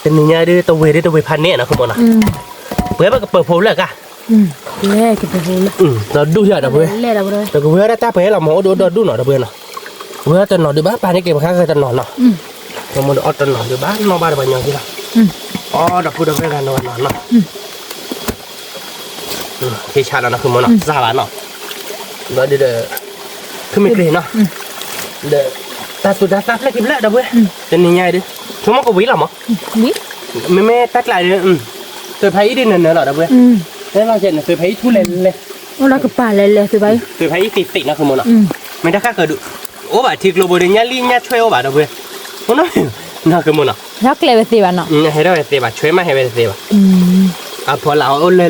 เป็นยังไงดิตัวเวดิตัวเวพันเนี่ยนะคุณหมอนะเพื่อนมันก็เปิดโพลเลิกอ่ะ เล่กินไปโหเลย เราดูเถอะเดี๋ยวเพื่อน เล่เราบ่ได้ แต่กูเพื่อนได้ตาไปให้เราหมอดูหน่อยเดี๋ยวเพื่อนเนาะเพื่อนจะนอนดูบ้านปานนี้เก็บข้าวเคยจะนอนเนาะเรามาดูออดจะนอนดูบ้านนอนบ้านเดี๋ยวไปยังที่ละอ๋อเดี๋ยวพูดเดี๋ยวเพื่อนกันนอนเนาะที่ชาแล้วนะคือมันเนาะสาบานเนาะแล้วเดี๋ยวคือไม่เกลียเนาะเดี๋ยวตาสุดตาซาแค่กินแล้วเดี๋ยวเพื่อนจะนี่ไงดิชั่วโมงก็วิ่งหรอมั้ง วิ ไม่ตัดลายเลยเคยพายดินเนอะเดี๋ยวเพื่อนแล้วเราจะเคยพายทุเรศเลย โอ้เราก็ป่าเลยสิไป เคยพายติดนะคือมันเนาะไม่ได้ค่าเกิดโอ้บ่าที่กลบบุรีเนี่ยลีเนี่ยช่วยโอ้บ่าเดี๋ยวเพื่อนมันน่าคือมันเนาะ รักเลยไปสิบ้านเนาะ ให้ได้เสียบ่าช่วยมาให้ไปเสียบ่าพอเราโอ้เลย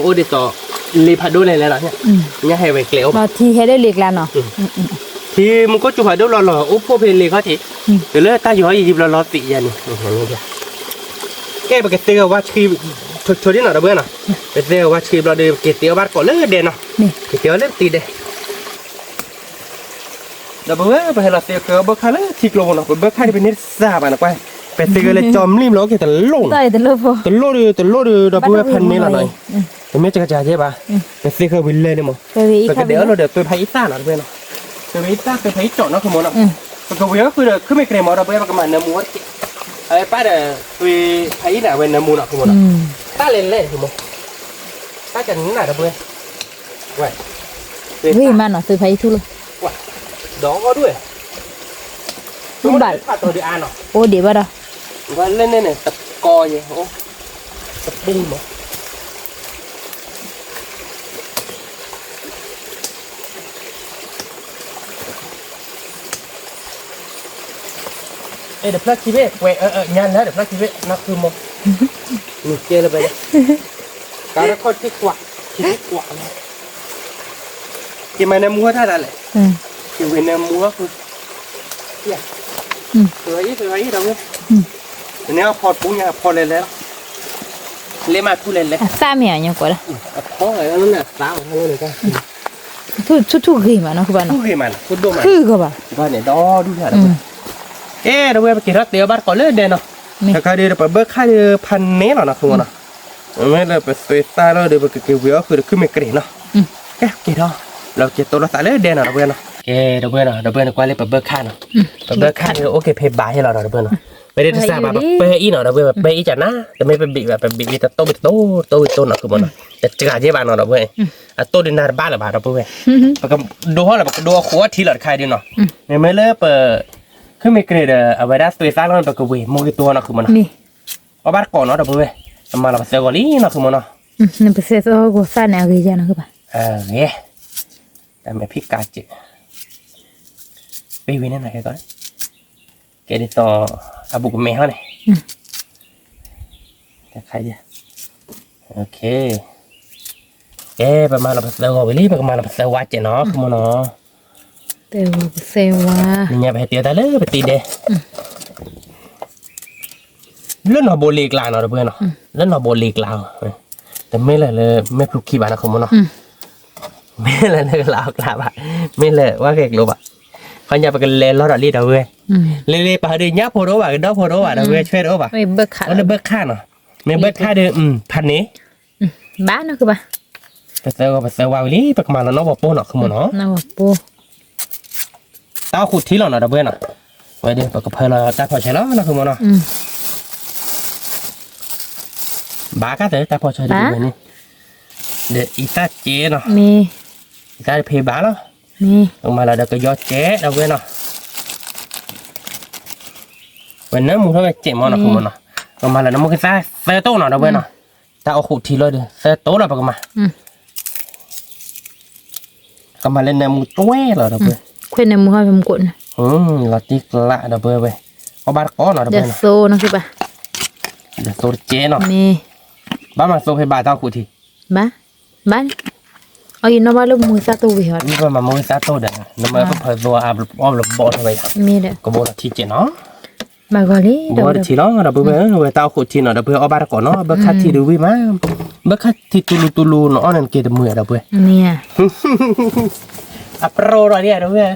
โอ้ดิต่อรีพัดดูเลยแล้วเนี่ยเนี่ยให้ไปเกลียว มาที่ให้ได้เล็กแล้วเนาะ ที่มันก็จุดพัดดูรอโอ้พวกเพลเลยเขาทีเดี๋ยวเลิกตาอยู่ให้ยิบรอติยันนี่เห็นไหมเดียวแกไปเกตีกับว่าชีชดที่หน่อยเบื่อเนาะไปเตียวว่าชีเราเดี๋ยวเกตีกับบ้านก่อนเลิกเด่นเนาะเกตีเลิกตีเด่นเดี๋ยวเบื่อไปให้เราเตียวเบื่อข้าเลยที่กลมเนาะเบื่อข้าที่เป็นนิสซาบ้านไปไปตีกันเลยจอมริมแล้วแกแต่ลง ได้แต่เลิกพอ แต่โลดเดี๋ยวเบื่อพันเมตรหน่อยแต่ไม่จะกระจายใช่ปะไปตีเขาวินเลยเนี่ยมั้ง ไปวี แต่เดี๋ยวเราเดี๋ยวไปพายอีซ่าหน่อยเพื่อนเนาะไปพายอีซ่าไปพายจอดเนาะขโมยเนาะแต่ก็เดี๋ยวคือไม่เกรงมอเราไปประมาณเนื้อหมูไอ้ป้าเดี๋ยวไปพายอีน่ะเว้นเนื้อหมูเนาะขโมยเนาะป้าเล่นขโมยป้าจะหน่ะเดี๋ยวเพื่อนว้าย วิ่งมาเนาะซื้อไปทุลุ ว้ายดอกก็ด้วยป้าตัวเดียวอ่านเนาะ โอ้เดี๋ยวบ่ดอ ว่าเล่นเนี่ยตะกอเนี่ยโอ้ตะปุ้งเนาะเดี๋ยวพระชีเวตเว้ยงานแล้วเดี๋ยวพระชีเวตนักคือมนี่เจอแล้วไปเลยการละครที่กว่าเลยกินมาในมัวท่าอะไรกินเว้นในมัวคือเนี่ยสวยเราเนี่ยเนี่ยพอดปุ้งเนี่ยพอเลยแล้วเล่มาทุเรศเลย ซ้ำเนี่ยยังกว่าละ ท้องอะไรนั่นน่ะสาวทั้งนั้นเลยก็ ทุกๆคือมาเนาะคือบ้าน กู เนาะ เห็นมันกูดูมัน คือก็บ่ บ้านเนี่ยดอดูเนี่ยเราไปกินรถเตี๋ยวบ้านก่อนเลยเด่นเนาะแต่ก็เดี๋ยวไปเบิกค่าเดือนพันเมตรเนาะคือมันเนาะไม่เลยไปสวยตาเราเดี๋ยวไปเกี่ยววิวคือขึ้นไม่เกรงเนาะแกกี่ดอเราเจ็บตัวเราตายเลยเด่นเนาะเราเพื่อนเนาะแกเราเพื่อนเนาะเราเพื่อนกว่าเลยไปเบิกค่าเนาะไปเบิกค่าเดี๋ยวโอเคเพย์บายให้เราเพื่อนเนาะไม่ได้ทราบแบบเปย์อีเนาะเราเพื่อนแบบเปย์อีจัดนะแต่ไม่เป็นบิแบบเป็นบิแต่โตเป็นโตเนาะคือมันเนาะแต่จะกาเจ็บบ้านเนาะเราเพื่อนอ่ะโตดินนาบ้านเราบ้านเราเพื่อนปกดูห้องเราปกดูขวดที่หลอดใครดีเนาะไม่เลยเปิดขึ้นไม่เกรดเอาไว้ได้สวยซ่าแล้วมันปกวิโมกิตัวเนาะคือมันเนาะ นี่ เอาบ้านก่อนเนาะเราเพื่อนมาเราเซลล์ลีเนาะคือมันเนาะ นั่นเป็นเซโซกูซ่าแนวคือจังเนาะคือบ่ เนี่ยแต่ไม่พิการจิไปวินนั่นไหนก่อนแกได้ต่ออาบุกเมย์เขาเนี่ยจะใครดีโอเคประมาณเราเซลล์ไปรีประมาณเราเซลล์วัดเจเนาะคือมันเนาะ เตวเซว่า นี่ไปเตียวแต่เลยไปตีเด้เล่นหน่อโบลีกลางเนาะเพื่อนเนาะเล่นหน่อโบลีกลางแต่ไม่เลยไม่พลุกขี้บ้านนะคือมันเนาะไม่เลยลาวกลาบไม่เลยว่าเก่งรู้ป่ะเขาอยากไปกันเล่นล้อดอลี่เด้อเว้ยเล่ๆไปเดี๋ยวนี้พอรู้ป่ะดอกพอรู้ป่ะเด้อเว้ยช่วยรู้ป่ะ ไม่เบิกขา เอาเบิกค่าเนาะไม่เบิกค่าเด้อพันนี้ บ้านเนาะคือบ่ ไปเซลล์วาวิลี่ประมาณแล้วเนาะบ่โป้เนาะคือมันเนาะ น่าว่าปู ตาขุดที่หล่อเนาะเด้อเว้ยเนาะไว้เดี๋ยวปกเพลตาพอใช่แล้วนะคือมันเนาะบ้าก็เถอะตาพอใช่ดีกว่านี่เดี๋ยวอีตาเจ๊เนาะ มี อีตาเพย์บ้าเนาะ มี ลงมาแล้วเดี๋ยวก็ยอดเจ๊เด้อเว้ยเนาะวันนั้นมึงทำไมเจ็บมันเนาะคือมันเนาะลงมาแล้วน้ำมันก็ซ่าเซโต้เนาะเด้อเว้ยเนาะตาเอาขุดที่เลยเด้อเซโต้เนาะปกมาก็มาเล่นในมือตัวเหรอเด้อเว้ย ควนในมือให้ผมกด เราติ๊กละเด้อเว้ยเอาบ้านก้อนเนาะเด้อ เดี๋ยว เว้ยเนาะ โซเนาะคือบ่ เดี๋ยวโซเจ๊เนาะ มี บ้านมาโซให้บ้านตาขุดที่ บ้านเอาอยู่นอกบ้านลูกมือซาตูวิฮอด นี่ก็มามือซาโต้เด้อน้ำมันก็เพิ่มตัวอาบระบบเอาไว้ มีเด้อ ก็บอกที่เจ๊เนาะ บากอลี บอกที่ร้องเด้อเว้ยเว้ยตาขุดที่เนาะเด้อเว้ยเอาบ้านก่อนเนาะเบิกค่าที่ดูวิมาเบิกค่าที่ตุลูเนาะนั่นเกดมือเด้อเว้ย เนี่ย อัปโรรอเนี่ยเด้อเว้ย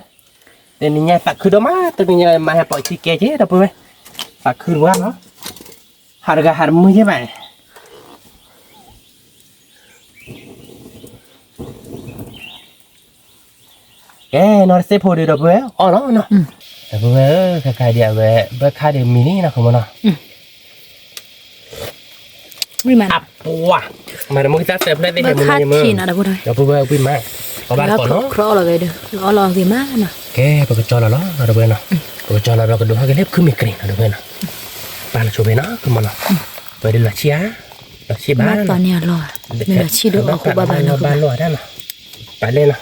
เดี๋ยวนี้ปักคือดมาตัวนี้มาให้ปล่อยที่แกเจ๊เด้อเว้ยปักคือว่าเนาะหามือใช่ไหมนอนเซฟโพดีเด้อเว้ยอ๋อเนาะเนาะเด้อเว้ยใครเดียวเว้ยเบิกค่าเดี๋ยวมินินะคือมันเนาะ วิมัน อับว่ะมาเดี๋ยวมึงจะเซฟได้เห็นมึงยังมึง ขี้นะเด้อบ่ได้ เดี๋ยวเว้ยวิ่งมาเอาบ้าน แล้ว ก่อนเนาะ ครอเลยเด้อรอสิมาน่ะ แกไปกระจอแล้วเนาะเด้อเว้ยเนาะไปกระจอแล้วเราก็ดูให้กันเล็บขึ้นมีกลิ่นเด้อเว้ยเนาะบ้านโชว์ไปเนาะคือมันเนาะไปดูละเชียละเชียบ้า บ้าน น ตอนนี้รอมีละชีดูเอาคูบ้านแล้ว บ้านรอได้เนาะไปเลยเนาะ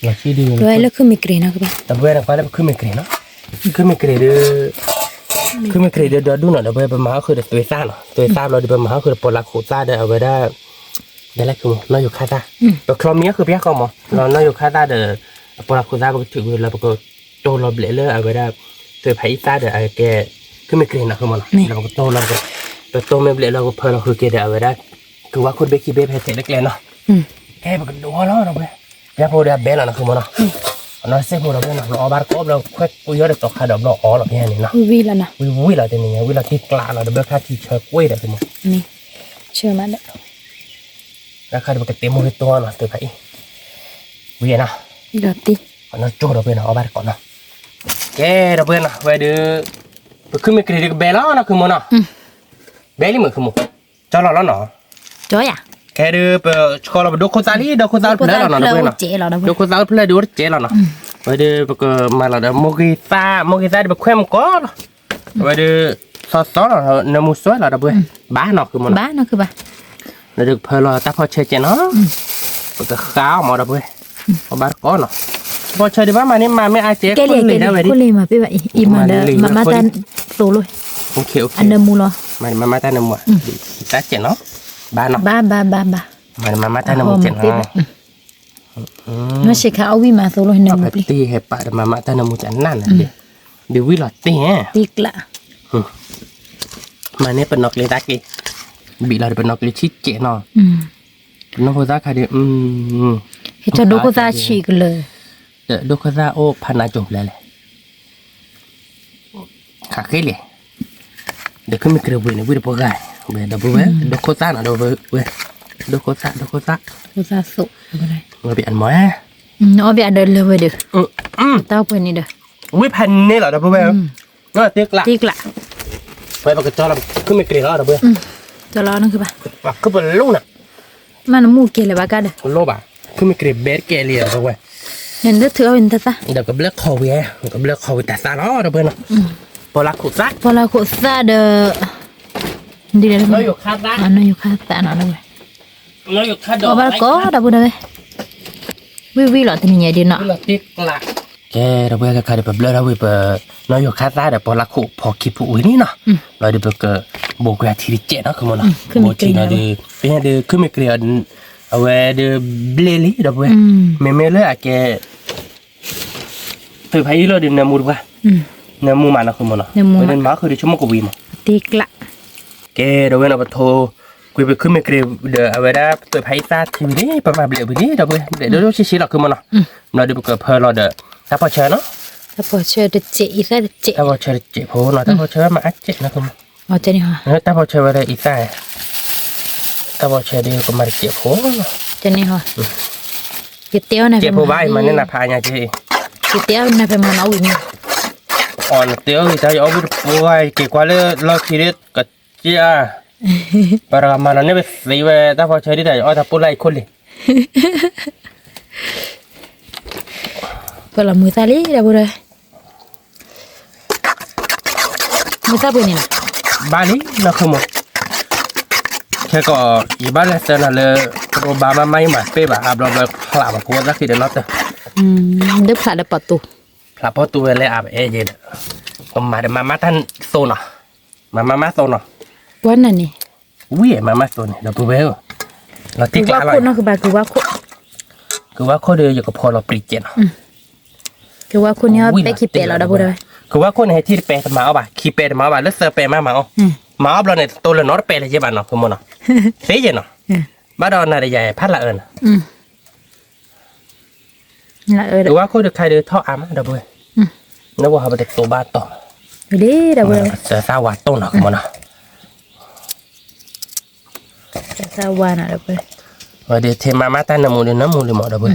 ละชีดี ด้วยแล้วคือมีกรีนะคือบ่ แต่เว้ยนะไปแล้วขึ้นมีกลิ่นเนาะขึ้นมีกลิ่นเด้อขึ้นมีกลิ่นเด้อดูหน่อยเด้อเว้ยไปมาคือเด้อตัวซ่าเนาะตัวซ่าเราเด้อไปมาคือปลักขูดซ่าเด้อเอาไว้ได้ได้แล้วคือน้อยอยู่ค่าตาแต่คลอมเนี้ยคือเพี้ยคอมเราน้อยอยู่ค่าตาเด้อปลักขูดซ่าก็ถึงเวลาปกติโตเราเบลเลอร์เอาไว้ได้ตัวไผ่ซ่าเด้อไอ้แกขึ้นมีกลิ่นนะคือมันเราก็โตเราก็ตัวโตไม่เบลเราก็เพอเราคือแกเด้อเอาไว้ได้คือว่าคุณเบคีเบฟให้เสร็จเล็กๆเนาะแกมันดูแล้วเราเว้ยya pode bela na kumono no se pode bela no bar ko bla kwek ku yore to khada bla all of yani na วิละนะ wi la tini wi la ki kla la de ka ti che kwei da tini นี่เชื่อมันเด้อ la ka de ka te mo to na to kai wi na ดอติ no cho do bela bar ko na ke do bela we de ku me kri de bela na kumono beli mo kumo cho la no จอยอ่ะ ke de sekolah do ko tali do ko tal pla la no bela เจเราเด้อ do ko tal pla do che la no we de ke mala de mo ki ta de kwem ko we de so la na mu so la da bwe ba no kumono บ้านเนาะคือบ่ nó được phơi lo ta phơi chơi chén nó cái khao mà đâu vậy có bát có nó phơi chơi đi bác mà nếu mà mấy ai chế แก con เรียก lì ra vậy đi คนเลยมาไปว่าอีมาเด้อมาตันโซเลย ok ok อันเดมูลอ mà ta nằm muộn ta chén nó ba nó บ้า mà ta nằm muộn chén nó ไม่ใช่เขาเอาวิมาโซเลยเน nó มู phải ti hay bà mà ta nằm muộn chén năn này đi điều vi lọt ti hả ติกละ mà nếu bên nọc lên ta kì bị là bên nọc lên chít chén nó nó có giá khai đi hết cho đồ có giá trị cái lời đồ có giá ô pan na chụp lại khá cái liền để cứ mình kêu về được bao gai về đâu bữa đồ có giá nào đâu bữa đồ có giá sụ cái này người bị ăn mối nó bị ăn được lời được tao quên đi được với pan này là đâu bữa nó là tiếc lạ vậy mà cái cho làm cứ mình kêu đó đâu bữa cho nó cứ bà cứ bữa lúc nè mà nó mua kia là bà cả được lô bà cứ mình kêu bé kia liền rồi vậy nên rất thừa bên ta taเดี๋ยวก็เลือกโควิดก็เลือกโควิดแต่ซาเนาะเดี๋ยวเพื่อนพอรักขุดซัก พอเราขุดซาเดอดีเลย เราอยู่คาดซัก nóอยู่ข้างตาหน่อยเลย เราอยู่คาดดอก có bao có đâu bữa đây vi lọ thì nhảy đi nọ เราติ๊กละแกเดี๋ยวเพื่อนก็ใครเดี๋ยวเลือกเราไปเราอยู่คาดซักเดี๋ยวพอรักขุดพอคิดผู้อื่นนี่เนาะเราเดี๋ยวเกิดโบกยาทีเจ็ดเนาะคือมันเนาะโบทีเราเดี๋ยวเป็นเดี๋ยวขึ้นไม่เกลียดเอาไว้เดี๋ยวเบลลี่เดี๋ยวเพื่อนไม่เลยอะแกtừ phải lo đến mua qua mua mà nó không mua nó nên má khơi đi chúng nó có vì mà tiếc lạ cái đầu bên nó bắt thô quy về cứ mấy cái để ở đây đã từ phải ta thì đấy bà liệu vì đấy đâu để đó chỉ là cứ mà nó được cái phơi lo để ta bao chơi nó ta bao chơi được chị ra được chị ta bao chơi được chị phố nó ta bao chơi mà ách chị nó không bao chơi đi hả nó ta bao chơi vào đây ít ta bao chơi đi có mà chị phố chơi đi hả chị tiêu này chị phố bay mà nên là phai nhà chị chị tiêu này phải mà nấu gì còn tiêu thì ta ở phố bay chỉ qua lo khi đấy cái chia bà mà nó nếp gì về ta bao chơi đi để ở ta phố lại khôn đi gọi là mười ta lý đâu đây mười ta bữa này ba lý nó không một thế có gì ba là tên là đồ bà mà may mà phê bà áp rồi làm mà cố ra khi để nó tới đứt phải đứt bật tủ là bỏ tủ lại áp ấy gì đó còn mà để mà mắt thân xô nó mà mắt xô nó quán này nè ui mà mắt xô này đâu có về nó tiếc lạ rồi nó cứ quá khô đưa giờ có phô là bị chết cứ quá khô nhá bé kịp bể là đâu đây cứ quá khô nàyที่เปย์มาเอาบ่ขี้เปย์มาเอาบ่แล้วเซอร์เปย์มาเอามาเอาเราเนี่ยตัวละน้อยเปย์เลยใช่ป่ะเนาะคือมันเนาะเสียเนาะบ้านเราน่ะใหญ่พัดละเอิญหรือว่าเขาจะใครเดือท่ออ้ำเดี๋ยวเว้ยนึกว่าเขาไปเด็กตัวบ้านต่อ đi đâu vậy sẽ sao hoạt tốt nào không nào sao qua nào đâu vậy rồi để thêm mà ta nằm mua đi mỏ đâu vậy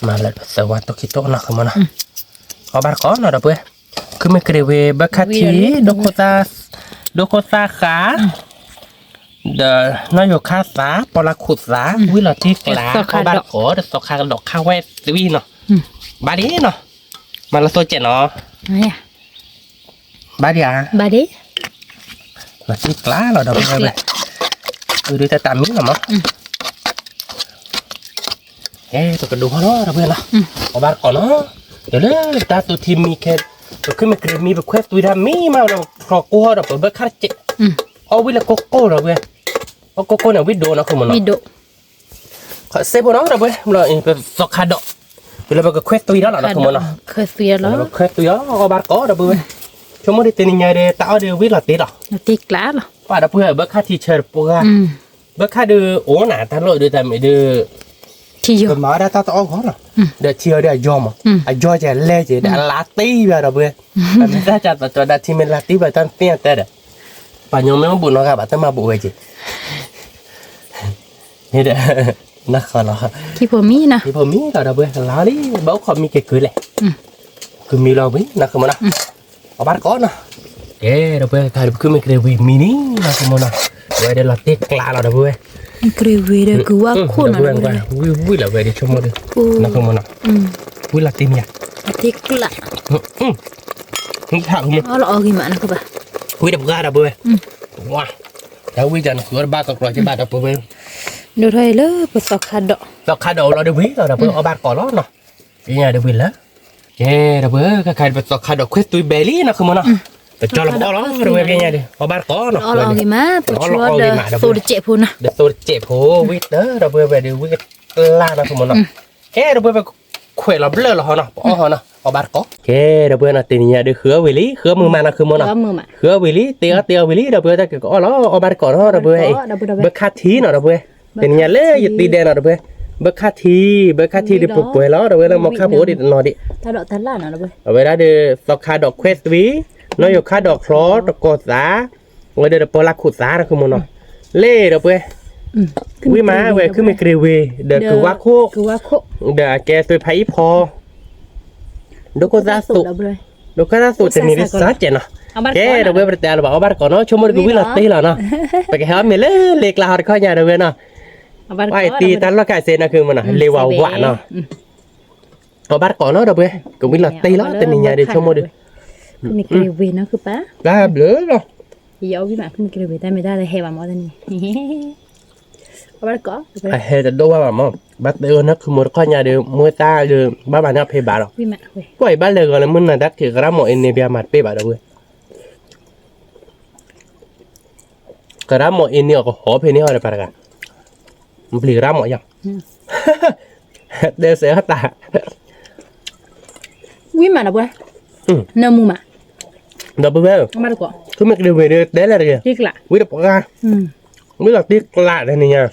mà lại sẽ hoạt tốt khi tốt nào không nào có bát có nào đâu vậy cứ mấy cái về bác khách thì đô cô ta kháเดี๋ยวน้อยอยู่ค่าสาปลาขุดสาวิลาที่กลาเขาบ้านขอเดี๋ยวสอกขาดอกข้าวแวดซีวีเนาะบ้านนี้เนาะมาละโซเจเนาะ nàyบ้านเดีย bà đi ละที่กลาเราเดี๋ยวไปเลยดูแต่ตามมิ้งหรอมั้งเฮ้ตัวกระดูกเขาเนาะเราเพื่อนเนาะเอาบ้านก่อนเนาะเดี๋ยวเลยตาตัวทีมมีแค่ตัวขึ้นมาเกรมีแบบแควสตัวดำมีมาเราครอกัวเราเปิดเบอร์คาร์เจเอาวิลาโกโก้เราเว้ยเอาโกโก้เนี่ยวิดโดนะคือมันเนาะ video เขาเซฟน้องเราเว้ยเราเป็นสกัดดอกเวลาเราก็เควสตัวนั้นเราคือมันเนาะ khơi phía เรา đó เควสตัวเอาบาร์ก้อเราเว้ยชั่วโมงที่ตีนิยายเดต้าเดือวิลาตีหรอ nó tiếc lá rồi ป้าเราเพื่อเบอร์คาทีเชอร์ปัวเบอร์คาเดือโอ้หนาตาโลเดือแต่ไม่เดือ thì เป็น vô หมาได้ตาต้องเขาเนาะเดือเชียร์เดือยอมอ่ะไอ้ยอจะเล่จะเดือลาตีแบบเราเว้ยแต่ไม่ได้จัดตัวดัชที่มันลาตีแบบตั้งเตี้ยแต่เด้อป่านยงไม่มาบุญนะครับแต่มาบุญเว้ยจีนี่เด้อนักขอเรา khi phổ mỹ nè ที่ผมมีเราเด้อเว้ยลาดิเบ้าขอมีเกลือแหละคือมีเราเว้ยนักขโมยนะเอาบ้านก่อนนะเด้อเว้ยใครคือมีเกลือวิมินินักขโมยนะเว้ยเดี๋ยวเราเตะกลาเราเด้อเว้ย kêu về đây cứ quá khônเว้ย rồi เว้ยวิ่งเราเว้ยดิชั่วโมงเด้อนักขโมยนะวิ่งละตีเนี่ย tiếc lạ นี่ถามมึง nó lọ gì mà nó cơ bà วิ่งดับกาเราเว้ยว้าแล้ววิ่งจะคือบ้านก็กลัวที่บ้านเราเว้ย đồ thôi lỡ bớt sọc hạt đỏ เราคาดเราเดี๋ยววิ่งเราเว้ยเอาบ้านก่อนแล้วเนาะยังไงเดี๋ยววิ่งแล้วเย้เราเว้ยใครเป็นสกัดดอกเควสตุยเบลลี่นะคือมันเนาะแต่จอเราบอกแล้วเราเว้ยยังไงดิเอาบ้านก่อนเนาะ nó lọ gì mà bớt chúa đờ tôi được chạy phun nè เดี๋ยวตัวเจ็บโหวิ่งเด้อเราเว้ยเดี๋ยววิ่งล่านะคือมันเนาะเฮ้เราเว้ยไปขวยเราเบลอเราเนาะอ๋อเนาะเอาบ้านก่อนเฮ้เราเว้ยนะตีนี่เดี๋ยวเครือวิลลี่เครือมือมานะคือมันเนาะ có mưa mà เครือวิลลี่เตียววิลลี่เราเว้ยแต่ก็อ๋อแล้วเอาบ้านก่อนเนาะเราเว้ยเบอร์คาทีเนาะเราเว้ย เป็นไงเลยอย่าตีแดนเอาเด้อเบิกค่าทีดิปุ๊บป่วยแล้วเด้อแล้วมาค่าโบดินอดิ ถ้าดอกทันล่าน่ะเด้อ เอาไว้ได้เด้อสอกค่าดอกเควสวีน้อยอยู่ค่าดอกคลอดกอสาไว้เด้อปอลักขุดสานะคือมันเนาะเล่เด้อเว้ยวิมาเว้ยคือมีกรีวีเด้อคือว่าโค คือว่าโค เด้อแกตัวไผพอดอกซาสุ ดอกซาสุจะนี่ดิซาเจนะแกเด้อเว้ยประเดี๋ยวบอกว่าบ้านก่อนเนาะชมมันกูวิลาตีแล้วเนาะไปแกหาเมเลเล็กลาหอดข้อญาเด้อเว้ยเนาะไอ้ตีตันละกายเซนะคือมันน่ะเลวาวะเนาะเอาบ้านก่อนเนาะเด้อเว้ยกูวิลาตีแล้วแต่นี่ญาเด้อชมมันดิ นี่กรีเวนะคือป้า ได้เบลอเนาะ อย่าเอาวิมาขึ้นกรีเวได้ไม่ได้เลยเฮว่าหมอตนี่เอาบ้านก่อน ไอ้เฮจะดูว่าแบบมั้งบัดเดียวนักคือมือข้อญาเดียวมือตาเดียวบ้านนักเพย์บาร์หรอ วิมาเว้ย ก็ไอ้บ้านเลยก็เลยมันน่ะดักถือกระหม่อมเอ็นเนบียมาเพย์บาร์ด้วยกระหม่อมเอ็นเนี่ยก็หอบเพย์นี่อะไรไปกันมันปลีกระหม่อมยังเดี๋ยวเสียตา วิมานะเว้ยน้ำมูมา ดับเบิ้ล เอาบ้านก่อน คือไม่เกี่ยวกับเด็ดอะไรกัน ดีกละ วิธีปกติไม่หลักที่กลาดอะไรเนี่ย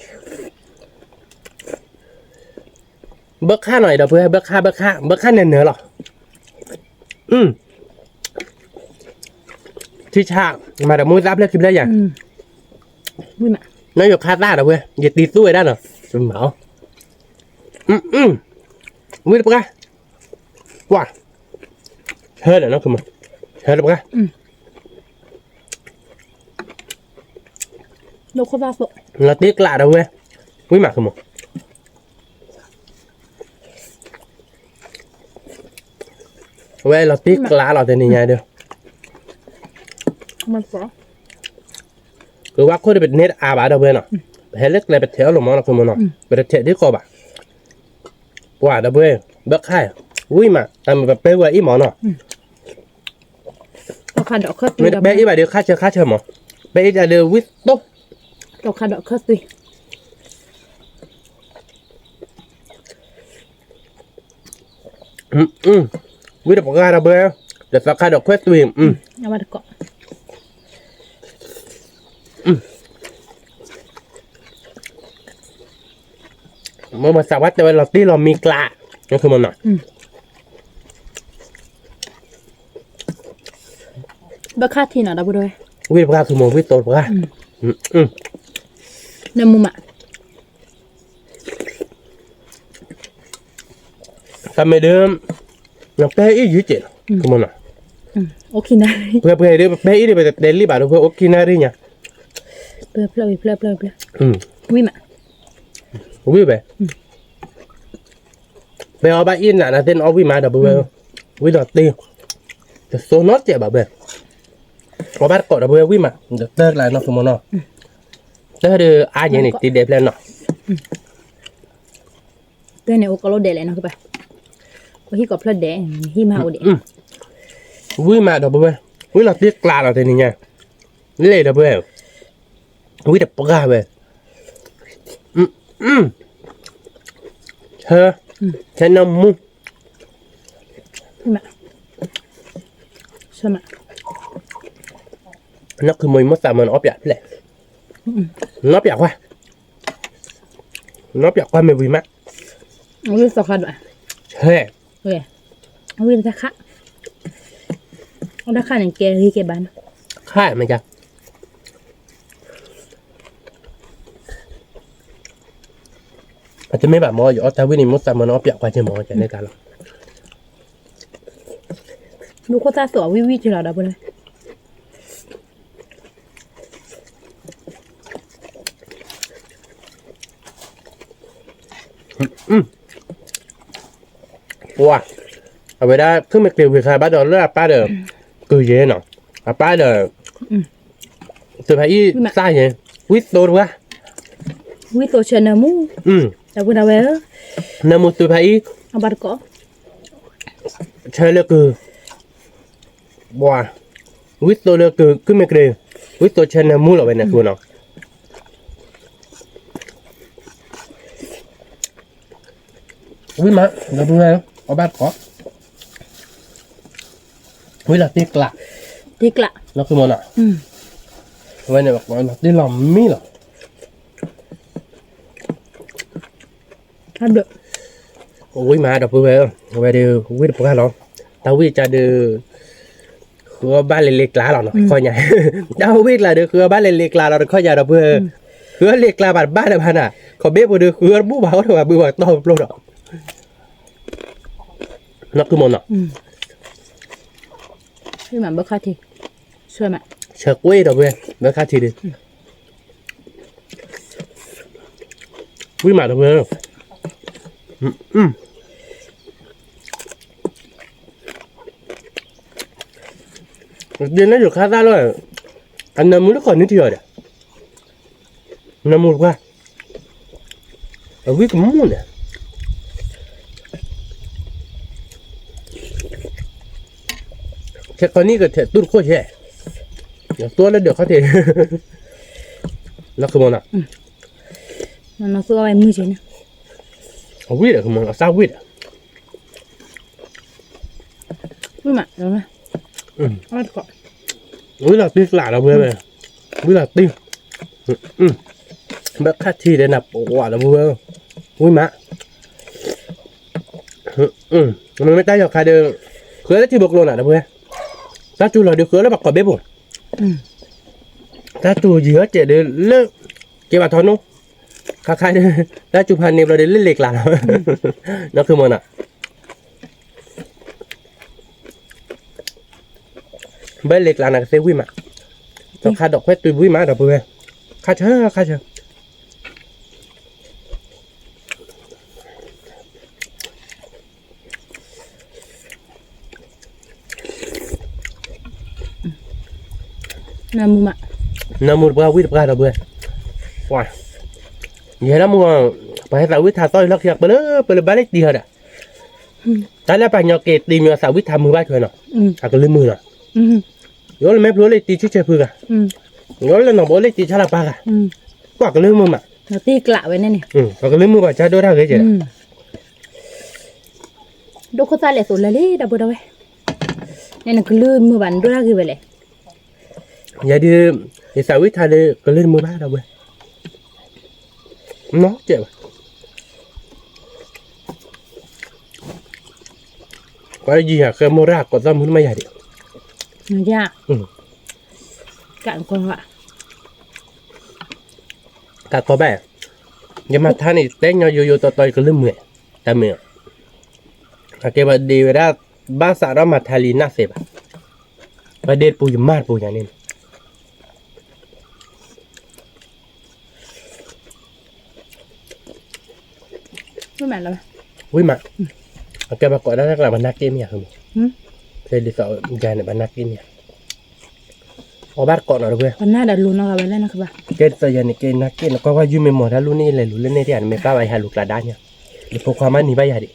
เบิกค่าหน่อยดับเบิ้ลเบิกค่าเนื้อหรอที่ฉากมาแต่มือรับเลือกคลิปได้ยัง วิมา น้อยอยู่คาดได้หรอเว้ยอย่าตีสู้ได้หรอสมเหมาวิธีปกติว่าเฮ้ยเดี๋ยวน้องขึ้นมาเฮ้ยปกติ โลโคบาโซ เราตีกลาดเอาเว้ยวิมาขึ้นมาเว้ยเราตีกลาเราแต่นี่ไงเด้อ มันสอ คือว่าคนที่เป็นเน็ตอาบาดเอาเว้ยเนาะเฮเล็กเลยไปเที่ยวหลงมองเราขึ้นมาเนาะไปเที่ยวที่กบอ่ะว่าเด้อเว้ยเบิกค่ายวิมาแต่มันแบบเป๊ะว่าอีหมอเนาะ เอาคาดอกเคส ไม่เป๊ะอีแบบเดียวค่าเชิญหมอเป๊ะจะเดือวิทโต เอาคาดอกเคสดิ วิธีปกติเราเบ้อเดี๋ยวสักค่าดอกเควสต์วิมเอาบ้านก่อน เมื่อมาสักวัดแต่ว่าเราที่เรามีกลานั่นคือมันหน่อย เบคาทีน่ะดับด้วย วิธีปกติคือมองวิธีโตปกติน้ำมูมา ทำไม่เดิมเราเป๊ะอีกยืดเจ็ดคือมันหน่อย โอเคนะ เพื่อเดี๋ยวเป๊ะอีกเดี๋ยวเดลี่บาร์เพื่อโอเคน่าดีเนี่ย เปลือกวิมา วิไปไปเอาใบอินน่ะนะเต้นเอาวิมาดับเบิลวิดอตตีจะโซนอตเจ็บแบบเอาบัตรกดดับเบิลวิมาเดี๋ยวเติร์ดไลน์นอกสมอนอเติร์ดอาอย่างนี้ตีเดฟแล้วเนาะ เตือนเนี่ยโอกาโลเดเลยนะคือไปก็ที่กับเพลเดที่มาโอเด วิมาดับเบิลวิเราตีกลาเราเต็นี่ไงเลยดับเบิลวิดับปกาเว้ยเฮ้ยฉันน้ำมู วิมาใช่ไหม nó cứ mùi mất mà nó ốp vậy lệ nó ốp vậy qua mày vì mắt เอาวิสกัดว่ะ hey โอเคเอาวิตะคะเอาตะคะอย่างเกลี่เกบ้าน khai mày chả chứ mấy bạn mò giỏ tao với niệm mất mà nó ốp vậy qua chơi mò chạy này ta lắm ดูโคตรสวยวิจิเราดับเลย wow ở đây đã cứ mấy điều việc khai bắt đầu là ba đờ cười dễ nọ ba đờ từ phải sai vậy quýt tôi quá วิตัวเชนนามูแต่บุญเอาไว้ nên một từ phải เอาบัตรก่อ chơi là cứ wow quýt tôi là cứ mấy điều quýt tôi chơi là mua là bên này cô nào quýt mà là bữa nay có bát có quýt là tiếc lạ ดีกละ nó cứ món nào bên này bảo nó đi làm mí là ăn được ui mà đọc về đều ui được cái đó tao ui cho được khứa ba liệt lá rồi nó coi nhảy tao biết là được khứa ba liệt lá rồi coi nhảy đọc về khứa liệt lá bạn ba được hả nè có biết được khứa bút bảo thôi mà bự bảo to luôn rồi nó cứ mòn nọ cái mà bớt khai thì xưa mà chờ quê đọc về bớt khai thì đi ui mà đọc về điên nó được khá ra rồi anh nằm muốn nó còn nữa thì rồi đấy nằm một qua ở với cái món này cái con này có thể tụt khó chứ tôi nó được có thể nó không món nào nó cứ ai mua chứ nè không biết được không món sao biết ui mà đúng rồi ăn cọ ui là tiếc lạ đâu bây ui là tiếc bác khách thì để nạp quả là vừa ui má mình mới tay vào khai đường khứa thì bộc luôn à đâu vừa ta chú là được khứa nó bọc quả bếp rồi ta chú gì hết chạy đến lớp cái bà thon không khai đi ta chụp hình niệm rồi đến lên liệt là nó cứ mòn ạ bây liệt là sẽ quý mà cho khai đọc hết tôi quý má đọc vừa khai chơi nam mà nam một bao quý đọc vừa wow vậy đó mua phải là quý thà tôi lắc giặc bữa bán đi hết à tại là phải nhờ kẹt tìm nhờ sao quý thà 13 thôi nè à cái lên 10 nè rồi là mép lúa lấy tí chút chơi phư cả rồi là nó bố lấy tí chả là ba cả quả cái lên 10 mà nó tiếc lạ vậy này quả cái lên 10 mà cha đôi ra cái gì đâu có ta lại số là lấy đâu đâu nên là cứ lươn mua bán đôi ra cái vậy này vậy thì sao quý thà đi cái lên 13 đâu vậy nó chịu cái gì hả cái mô ra có ra muốn mấy vậy nó ra cạn con ạ cả có bé nhưng mà thằng này tên nhau vô tôi cái lưng mẹ ta mẹ cái bà đi ra ba xã đó mà thay lina xếp và để bùi mát bùi nhà nên với mẹ là quý mà cái bà gọi đó là bà nát kim nhà không thế đi sợ dài này bà nát kim nhà ở bát còn ở đâu vậy con na đã luôn nó vào lên nó các bạn cái giờ này cái nát kim nó có qua dùm mình mỏ ra luôn này lại luôn lên này thì anh mấy cái bài hai lục là đá nha để phục hoa mani bây giờ đi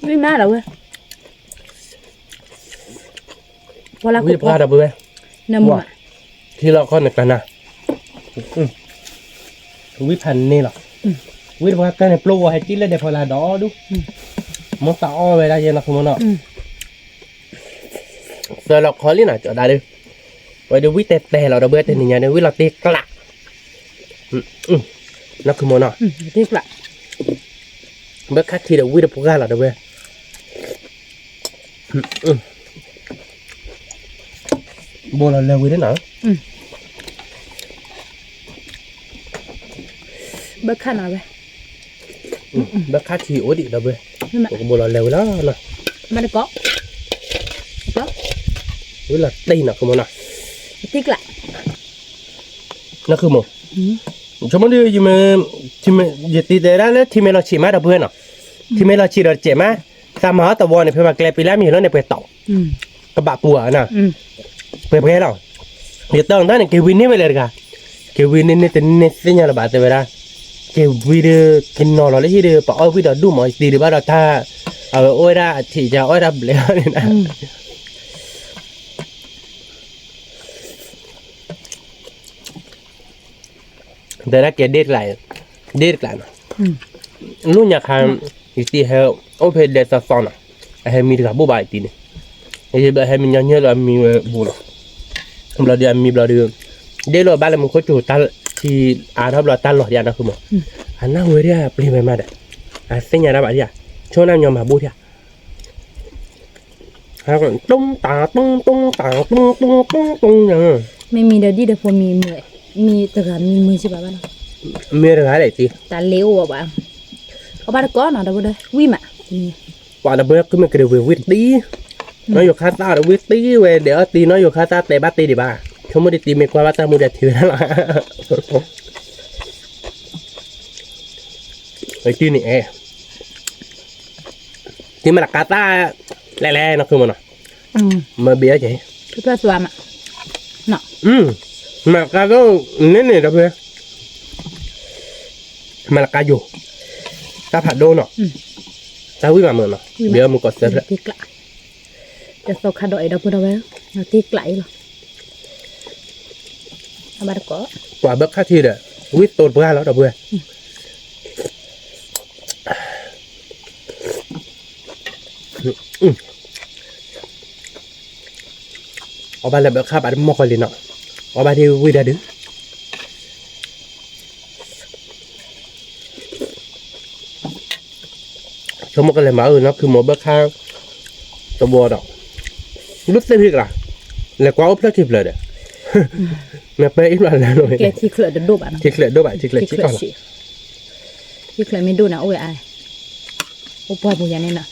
với má đâu vậy qua là quý bà đâu vậy nằm mà thì lo con này cả na quý phần này là quý bà cái này plo hay tí lên để phải là đó đúng món tao về đây là không món nào giờ là khó lý nào chỗ đây đi vậy được quý tè tè là đâu biết tên nhà này quý là tè lạ nó không món nào tiếc lạ bớt khách thì đâu quý được ga là đâu biết bố là leo quý đến nào bớt khăn nào vậy bớt khách thì ổn định đâu biết nhưng mà bố là leo đó nè mà nó có quý là đây là không món nào tiếc lạ nó không món cho món đi thì mà giờ tí đấy đó thì mình là chỉ má đâu biết nào thì mình là chỉ là chỉ má sao mà tao vào này phải mà kẹp pi lá mi nó này phải tẩu các bạn bùa nè phải phải nào giờ tao nói này cái win này về lại cả cái win này tên này tên nhà là bạn tới ra cái video cái nó là lấy đi bảo video đủ mọi gì để bắt đầu tha ở ôi ra thì giờ ôi ra bể này nè để ra cái date lại lúc nhạc hàng thì theo ông phải để sao xong à hay mình gặp bố bài tí này thì bây giờ mình nhớ là mình buồn không là đi mình là được đây là ba là mình có chủ ta ที่อาทับเราตันหลอดยานะคือหมออันนั้นเวรียปลีไปมาเด้อเส้นยาได้บาดยาช่วงนั้นยอมมาบูทยาแล้วก็ตุ้งตาตุ้งตุ้งตาตุ้งตุ้งตุ้งตุ้งอย่างนั้น ไม่มีเดี๋ยวดีเดี๋ยวพอมีมือมีตะการมีมือใช่ป่ะบ้าน มีอะไรอะไรตี ตาเลี้ยวอ่ะบ้างเขาบ้านก้อนอ่ะเดี๋ยวได้วิ่งอ่ะ ว่าดับเบิลก็มันกระเดือวิตตีน้อยอยู่คาตาวิตตีเวเดี๋ยวตีน้อยอยู่คาตาแต่บ้าตีดีบ้าเขาไม่ได้ตีไม่กว่าบ้าตามูเดถือนั่นแหละไอ้ตีนี่เอที่มันกาตาแร่ๆนะคือมันเนาะมาเบี้ยใช่ คือตัวสวามอ่ะเนาะ มันกาก็นี่ดับเบิลมันกาอยู่ตาผัดโดนเนาะตาวิ่งมาเมืองเนาะเบี้ยมันกดเสร็จแล้ว ตีกละจะโซคาดอยเดี๋ยวพูดเอาไว้เราตีกละอีหรอเอาบ้านก้อน กว่าเบิกค่าทีเด้อวิตโตนเพื่อแล้วดับเบิลเอาไปแล้วแบบข้าบอันมอคอยเลยเนาะเอาไปที่วิดาดึชมกันเลยมาเนาะคือหมอเบิกข้าตัวบัวดอกรู้สึกผิดละแล้วก็เอาเพลทิพเลยเด้อแม่ไปอีกแล้วนะหน่อย เกลียที่เคลือดดูบ้าน ที่เคลือด้วยบ่ที่เคลือชิก่อน ที่เคลือไม่ดูนะโอ้ยไอ้โอ้พ่อผู้ใหญ่เนี่ยนะ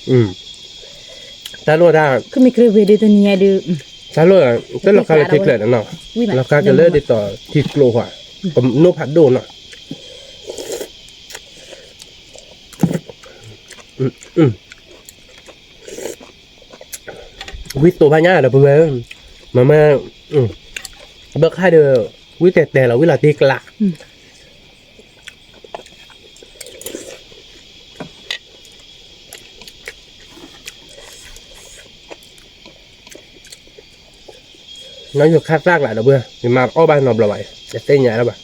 ถ้ารู้ได้ คือมีเคลือเวดีตัวนี้ดู ถ้ารู้ก็ราคาที่เคลือเนาะราคาก็เลยติดต่อที่กลัวผมนูผัดโดนเนาะวิตัวพญาเด้อเพื่อนมาเบิกค่าเด้อวิแต่เราเวลาตีกละน้อยอยู่คาดซากหลายเด้อเพื่อนมาอ้อบ้านนอบละไว้จะเต้นใหญ่แล้วบ่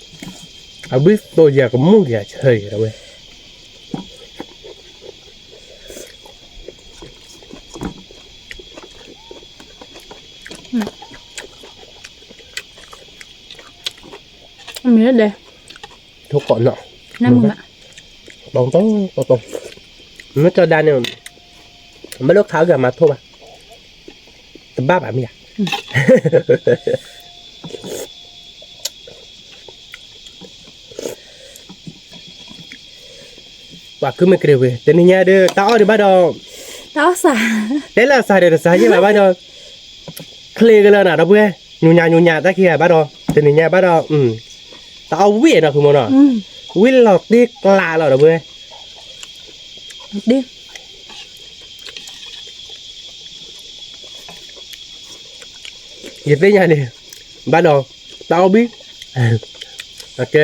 เอาวิตัวใหญ่ก็มุ่งใหญ่เฉยแล้วเว้ยมีอะไรเด้อ ทุกคนเนาะ น้ำมึงอ่ะ ตรงมันจะได้เนี่ยไม่เลิกเท้ากับมาทั่วป่ะแต่บ้าแบบนี้อ่ะว่าคือไม่เกลียวแต่นี่เนี่ยเด้อตาอ้อดีบ้าดอก ตาสา แต่ละสายเด้อสายยังไงบ้าดอกเคลียกันแล้วนะเราเพื่อนยูญาตะเคียบ้าดอกแต่นี่เนี่ยบ้าดอกตาเอาเวียนอ่ะคือมันอ่ะวิลล์ตีกลาเราเพื่อน ดิ Dịch tới nhà đi bắt đầu tao biết ok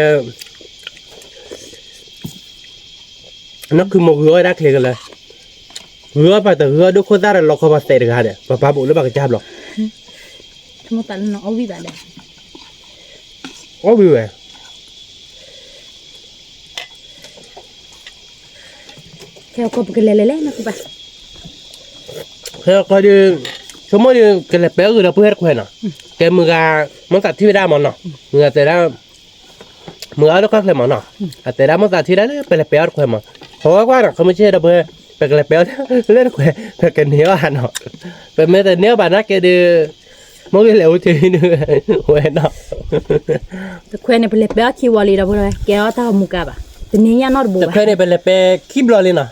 nó cứ một gứa đã kia rồi gứa phải từ gứa đúc khối ra là lọc không bao tệ được hả đấy và ba bộ nó bằng cái chạp rồi ทำไมตอนนั้นเอาวิบัติ có bị vậy แค่ก็เป็นเล่ๆนะคือป่ะ thế coi đi số mỗi đi cái lẹp béo rồi đâu biết quên à cái mưa gà món tạt thi ra món nọ người ta ra mưa áo nó khác lên món nọ à ta ra món tạt thi ra cái lẹp béo quên mà khó quá rồi không biết chơi đâu biết cái lẹp béo lên quên cái néo ăn nọ cái mấy cái néo bạn nát cái đi mỗi cái lẹo thì nữa quên nọ แต่แควนเนี่ยเป็นเล็บเบี้ยขี้วอลีเราพูดเลยแกเอาท่ามุกอะป่ะแต่นี่ยังนอดบัว แต่แค่นี้เป็นเลยไปคีบลอเลยนะ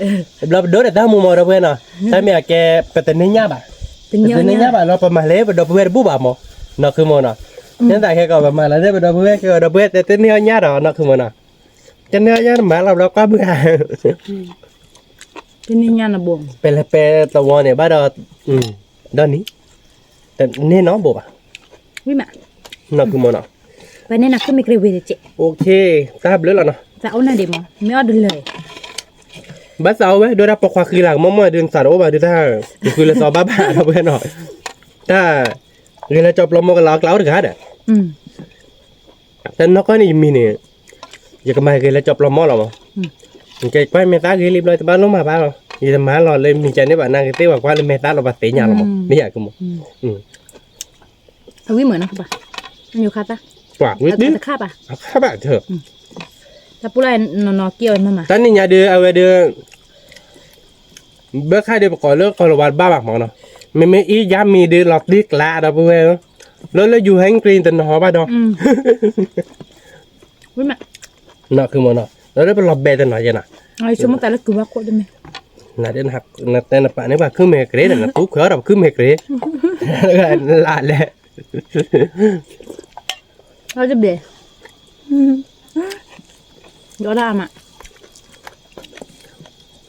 เราโดนแต่ถ้ามูมอเราเพื่อนนะถ้ามีอะไรแกเป็นเนื้อบ่ะ เป็น เป็น เนื้ เนื้ อ อบ่ะเราประมาณเล่เป็นดอกเบี้ยบุบบ่ะมั้งนั่นคือมันนะนั่นแต่แค่ก็ประมาณแล้วเป็นดอกเบี้ยก็ดอกเบี้ยแต่เนื้อเนื้อหรอนั่นคือมันนะจะเนื้อเนื้อมาเราก็เบื่อ เป็นเนื้อนะบัว เป็นเลยไปตัวเนี่ยบ้านเราด้านนี้แต่เนื้อน้องบุบอ่ะ วิมะ นั่นคือมันนะ ไปเนี่ยนะคือไม่เคยเวทเจ โอเคทราบแล้วนะ จะเอาหน้าเดมอไม่เอาดูเลย บ้านเสาไว้โดยรับประควาคือหลังมั่วเดือนสารโอ้บ่าดูถ้าคือเราสอบบ้าเราเพื่อนหน่อยถ้าเรียนจบเราโมกันล้อถึงฮะเด้อแต่นกก็นี่มีเนี่ยอยากมาเรียนจบเราโมเรามั้งแกไปเมตาเรียนรีบเลยแต่บ้านลงมาบ้านเรายี่แต่มาเราเลยมีใจในบ้านนั่งเตี้ยว่าเลยเมตาเราไปเตะยาเรามั้งไม่อยากกูมั้ง เอาวิเหมือนนะคือป่ะมันอยู่คาตา กว่าวิดดิ ตะคาบอ่ะ ครับอ่ะเถอะ ถ้าปุไรนอเกี่ยวมา ตอนนี้ยาเดือเอาไว้เดือเบอร์ค่าเดือประกอบเลิกคอร์วัดบ้าบักหมอเนาะไม่อียามีเดือหลอดดิกละเราไปแล้วอยู่ให้กรีนตันหอบ้าดอก วิมา เนาะคือหมอเนาะแล้วได้เป็นหลอดเบตันหน่อยจ้ะน่ะ ไอ้สมมติแต่ละกูว่าโคตรได้ไหม น่าจะหักน่าแต่น่ะปะนี่ว่าคือเมกเรน่ะตุ๊กเขาเราคือเมกเรละแหละ เราจะเบื่อก็ได้มา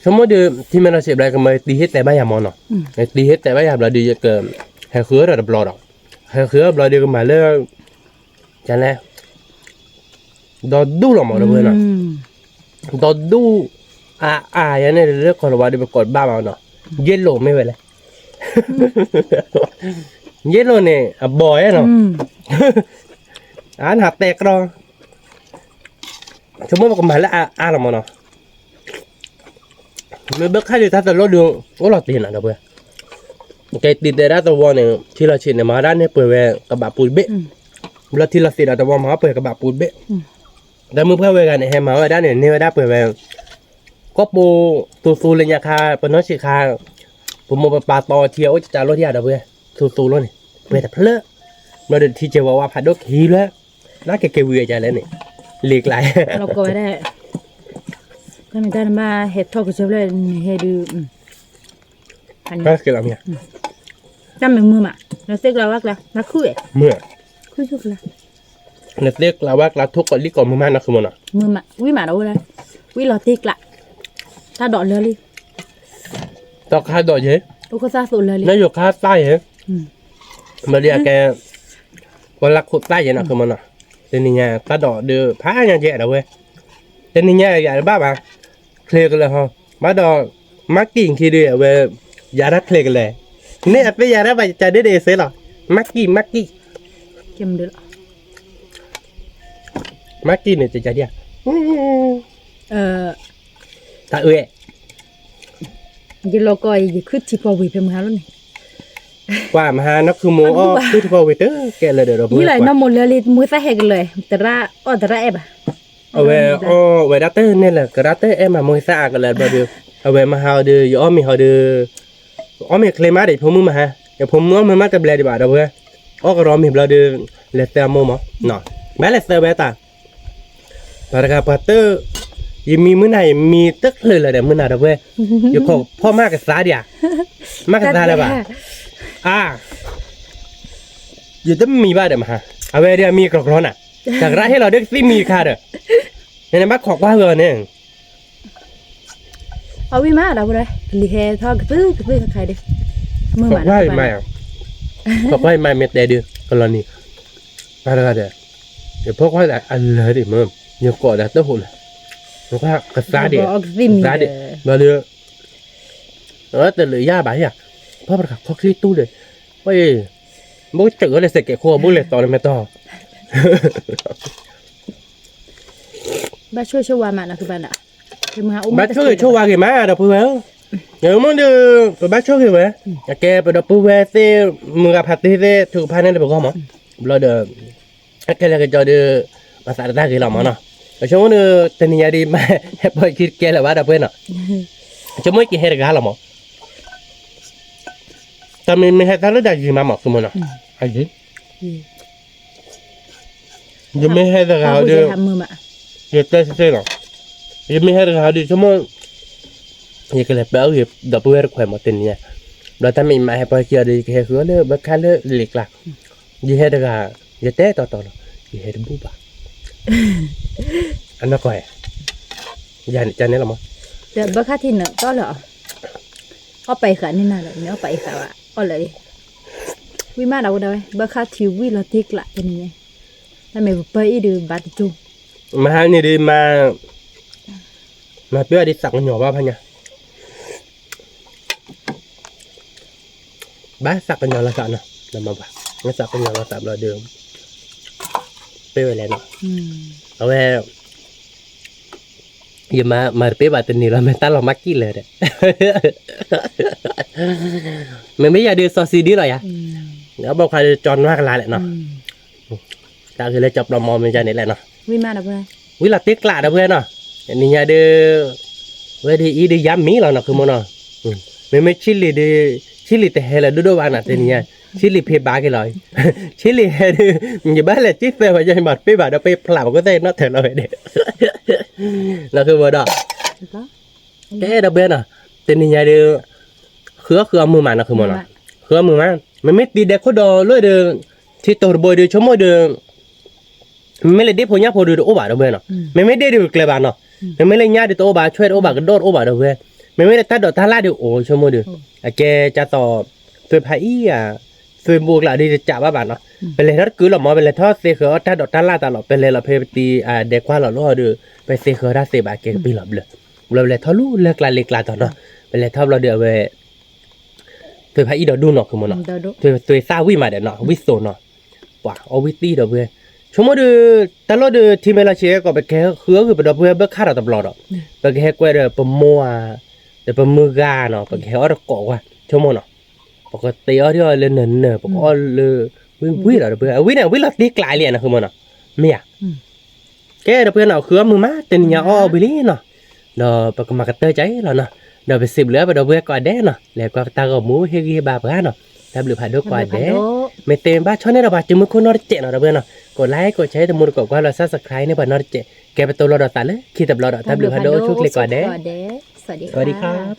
สมมติที่มันเราเสียบอะไรกันมาตีเฮ็ดแต่บ้านยามอนเนาะตีเฮ็ดแต่บ้านยามเราดีจะเกิดให้เครือเราดับรอดอกให้เครือเราดีกันมาเลยจันแหละดอดูหรอหมอเราเพื่อนเนาะดอดูอย่างนี้เรื่องคนว่าดีไปกดบ้าเอาเนาะเยลโล่ไม่ไหวเลยเยลโล่เนี่ยบอยเนาะอันหักแตกรอสมมติว่ากันมาแล้วหรอหมอเนาะไม่เบิกค่าดีถ้าจะลดดูก็หลอดตีนอ่ะเพื่อนแกติดแต่ได้ตัววอเนี่ยที่เราฉีดเนี่ยมาด้านเนี่ยเปิดแวกระบะปูนเบ๊ะแล้วที่เราติดแต่วอมาเปิดกระบะปูนเบ๊ะแต่มือเพื่อเวกันเนี่ยให้มาไว้ด้านเนี่ยนี่ไว้ได้เปิดแวก็ปูตูซูเลยเนี่ยค่ะเป็นน้องชีคาผมมองปลาตอเที่ยวจะจ่ายรถที่อะไรเพื่อนตูรถนี่เพื่อแต่เพลอะเราเดินที่เจว่าพัดดอกฮีแล้วน่าเกวีใจแล้วนี่หลีกไหล เราก็ไม่ได้ถ้าไม่ได้มาเห็ดทอดกับเชฟเลยเห็ดดูอันนี้ ก็คืออะไรเนี่ย จำเป็นมือมาเราเซ็กเราวักละนักคุย เมื่อ คุยชุกละ เนี่ยเรียกเราว่าเราทุกคนรีก่อนมือมันนะคือมันอ่ะ มือมาวิมาเราเลยวิลอติกละถ้าดอดเรือเลย ต่อค่าดอกเยอะ โอ้ก็ซาสุดเลย นายกค่าใต้เหรอมาเรียกแกวันละขุดใต้ยังนะคือมันอ่ะเดี๋ยวนี้เนี่ยตาดอกเดือผ้าอย่างเงี้ยเด้อเว้ยเดี๋ยวนี้เนี่ยอย่าบ้าบ้าเคลียร์กันเลยฮะมาดอกมากิ่งทีเดียวเว้ยอย่ารักเคลียร์กันเลยเนี่ยไปอย่ารักไปจะได้เดซหรอมากิ่ง เก็มเดือด เนี่ยจะเดียว ถ้ายิโลก็ยิ่งขึ้นที่พอวิเป็นมือแล้วนี่ ว่ามาหานักคือโมอ้อคือที่พอเวเตอร์แกเลยเดี๋ยวเรา นี่เลยน้ำมันเลยมือใส่เฮกเลยแต่ละแต่ละเอฟ เอาไว้ดัตเตอร์นี่แหละก็ดัตเตอร์เอ็มมาโมยซ่ากันเลยบ่เดียวเอาไว้มาหาเดือยอ้อมีหาเดืออ้อมีเคลมาเดี๋ยวผมมือมาฮะเดี๋ยวผมมือมาจะเบลดีบ่าเดี๋ยวเว้ยอ้อก็รอมีเบลเดือเลสเตอร์โมมั้งเนาะแม่เลสเตอร์เบต้าปากกาปัตเตอร์ยังมีมื้อไหนมีตึกเลยเดี๋ยวมื้อไหนเดี๋ยวเว้ยอยู่ของพ่อมากกับซาเดียมากกับซาเลยบ่อยู่จะมีบ้าเดี๋ยวมาฮะเอาไว้เดี๋ยวมีกรอกร้อนอ่ะจากร้านให้เราได้ที่มีค่าเด้อในบ้านขอกว่าเบอร์เนี่ย เอาวิมาเราเลยลีเฮทอดกระปื้อใครดิมือ ขอกว่าไม่อ่ะขอกว่าไม่เม็ดเดียวกรณีอะไรกันเดี๋ยวพวกว่าอันเลยดิมึงยังกอดแต่ตัวหุ่นแล้วก็กระซ่าเดียวซ่าเดียวมาเรือแต่เหลือย่าบ่ายอ่ะเพราะประกาศข้อคิดตู้เลยเฮ้ยบุกเจอเลยเสกแก่ขั้วบุกเลยต่อเลยไม่ต่อ บ้าช่วยวามานะคือบ้านอ่ะคือมาอุ้ม บ้านช่วยว่ากี่มาเดี๋ยวพูดแล้วเดี๋ยวมึงเดี๋ยวบ้านช่วยกี่มาอยากแกไปดับพูดเซ่มึงกับพัตตี้เซ่ถูกพันนั่นเดี๋ยวบอกมั้งเราเดี๋ยวแกเลยก็จะเดี๋ยวภาษาได้กี่หล่อมั้งเนาะแต่ช่วงนี้ตอนนี้ดีมาให้ไปคิดแกเลยว่าเดี๋ยวเพื่อนเนาะช่วงนี้กี่เฮร์กันหล่อมั้งแต่ไม่ให้ทานแล้วได้กี่มาหมอกสมมุติเนาะไอ้ยี่ยังไม่ให้ทานเขาเดี๋ยวเดี๋ยวเต้เซ่หรอยังไม่ให้ทานเขาเดี๋ยวชั่วโมงยังก็เลยเปล่าเดี๋ยวดับเบิลแขวนมาเต็มเนี่ยเราทำไม่มาให้ไปเกี่ยวดีแค่คือเลยบักคันเลยหลีกหลักยังให้ทานเขายังเต้ต่อยังให้บุบะอันนั้นก็ยันจันนี่หรอมั้ง เดี๋ยวบักคันที่หนึ่งก็เหรอเอาไปขานี่น่ะเลยเนาะไปขาอ่ะเอาเลยวิมาเราได้บักคันที่วิลอติกละเป็นยังไงถ้าไม่ไปดูบัตรจุ่ม มาให้นี่ดีมาเพื่อดิสักหน่อว่าพันเนี่ยบ้าสักกันหน่อละสักนะนำมาบ้างั้นสักกันหน่อละสักเราเดิมเป้ไว้แล้วเนาะเอาไว้อย่ามาเป้บาตันนี่เราไม่ตั้งเรามักกี้เลยเด้มันไม่อยากดูซอสซีดีหรอยังแล้วบอกใครจอนว่ากันละแหละเนาะ taคือเลยจับเรามองมันจะนี่แหละเนาะ วิมาดอกเพื่อน วิลาติกลาดเพื่อนเนาะนี่ยาเดเวดีอีเดยามมีแล้วเนาะคือมันเนาะไม่ชิลิแต่เฮละดูวานะแต่เนี่ยชิลิเพบากันเลยชิลิเฮดูอย่าบ้าเลยจิ๊บไปว่าจะบัดไปบัดเอาไปพลาก็ได้เนาะเถอะเลยเด็กแล้วคือว่าดอกแกดับเบิ้ลอ่ะแต่เนี่ยเดคือมือมันนะคือมันเนาะคือมือมันไม่ตีเด็กเขาดอเลยเดที่ตัวบอยเดชั่วโมงเดไม่เลยเด็กพวกนี้พอดูโอบาดับเบิ้ลเนาะไม่ได้ดูเกลือบานเนาะไม่เลยเนี่ยเดตัวโอบาช่วยโอบากระโดดโอบาดับเบิ้ลไม่ได้ตัดดอกท่าลาดูโอ้ชั่วโมงเดียวแกจะต่อส่วนพายส่วนบวกหล่ะดีจะจับว่าบ้านเนาะเป็นเลยทัดคือหล่อมอเป็นเลยทอดเสียเขาถ้าดอกท่าลาตลอดเป็นเลยเราเพย์ตีเด็กว่าหล่อล่อดูไปเสียเขาถ้าเสียบาเกปีหลับเลยเราเลยทอดลู่เลิกลาเล็กลาตอนเนาะเป็นเลยทอดเราเดือดเว้ยส่วนพายดอกดูเนาะคือมันเนาะส่วนซาวิมาเดี๋ยวเนาะวิโซเนาะว้าเอาวิตีดอกเว้ยชั่วโมงเดือตลอดเดือที่เมล่าเชียก็ไปแค่คือเป็นดอกเว้ยเบิกค่าเราตลอดอ่ะไปแค่กว่าเดือปมัวแต่ปมือกาเนาะไปแค่เอาดอกเกาะว่าชั่วโมงเนาะปกติเอาที่เลยเนินเนอปกติเลยวิ่งเราเพื่อนวิ่งเนี่ยวิ่งเราตีกลายเลยนะคือมันเนาะไม่อยากแกเราเพื่อนเอาเครือมือมาเต็นยาอ้อไปเลยเนาะเราปกมากระเตยใจเราเนาะเราไปสิบเหลือไปเราเพื่อนก่อนแดเนาะแล้วก็ตากับหมูเฮกีบาบ้านเนาะทำหรือผ่านด้วยก่อนแดไม่เต็มบ้านช่องนี้เราบาดจมูกคนนอร์เจเนาะเราเพื่อนเนาะกดไลค์กดแชร์แต่มูลกดว่าเราซับสไครต์ในบ้านนอร์เจแกไปตัวเราดอตาเลยคิดแต่เราดอทำหรือผ่านด้วยช่วยคลิกก่อนแด สวัสดีครับ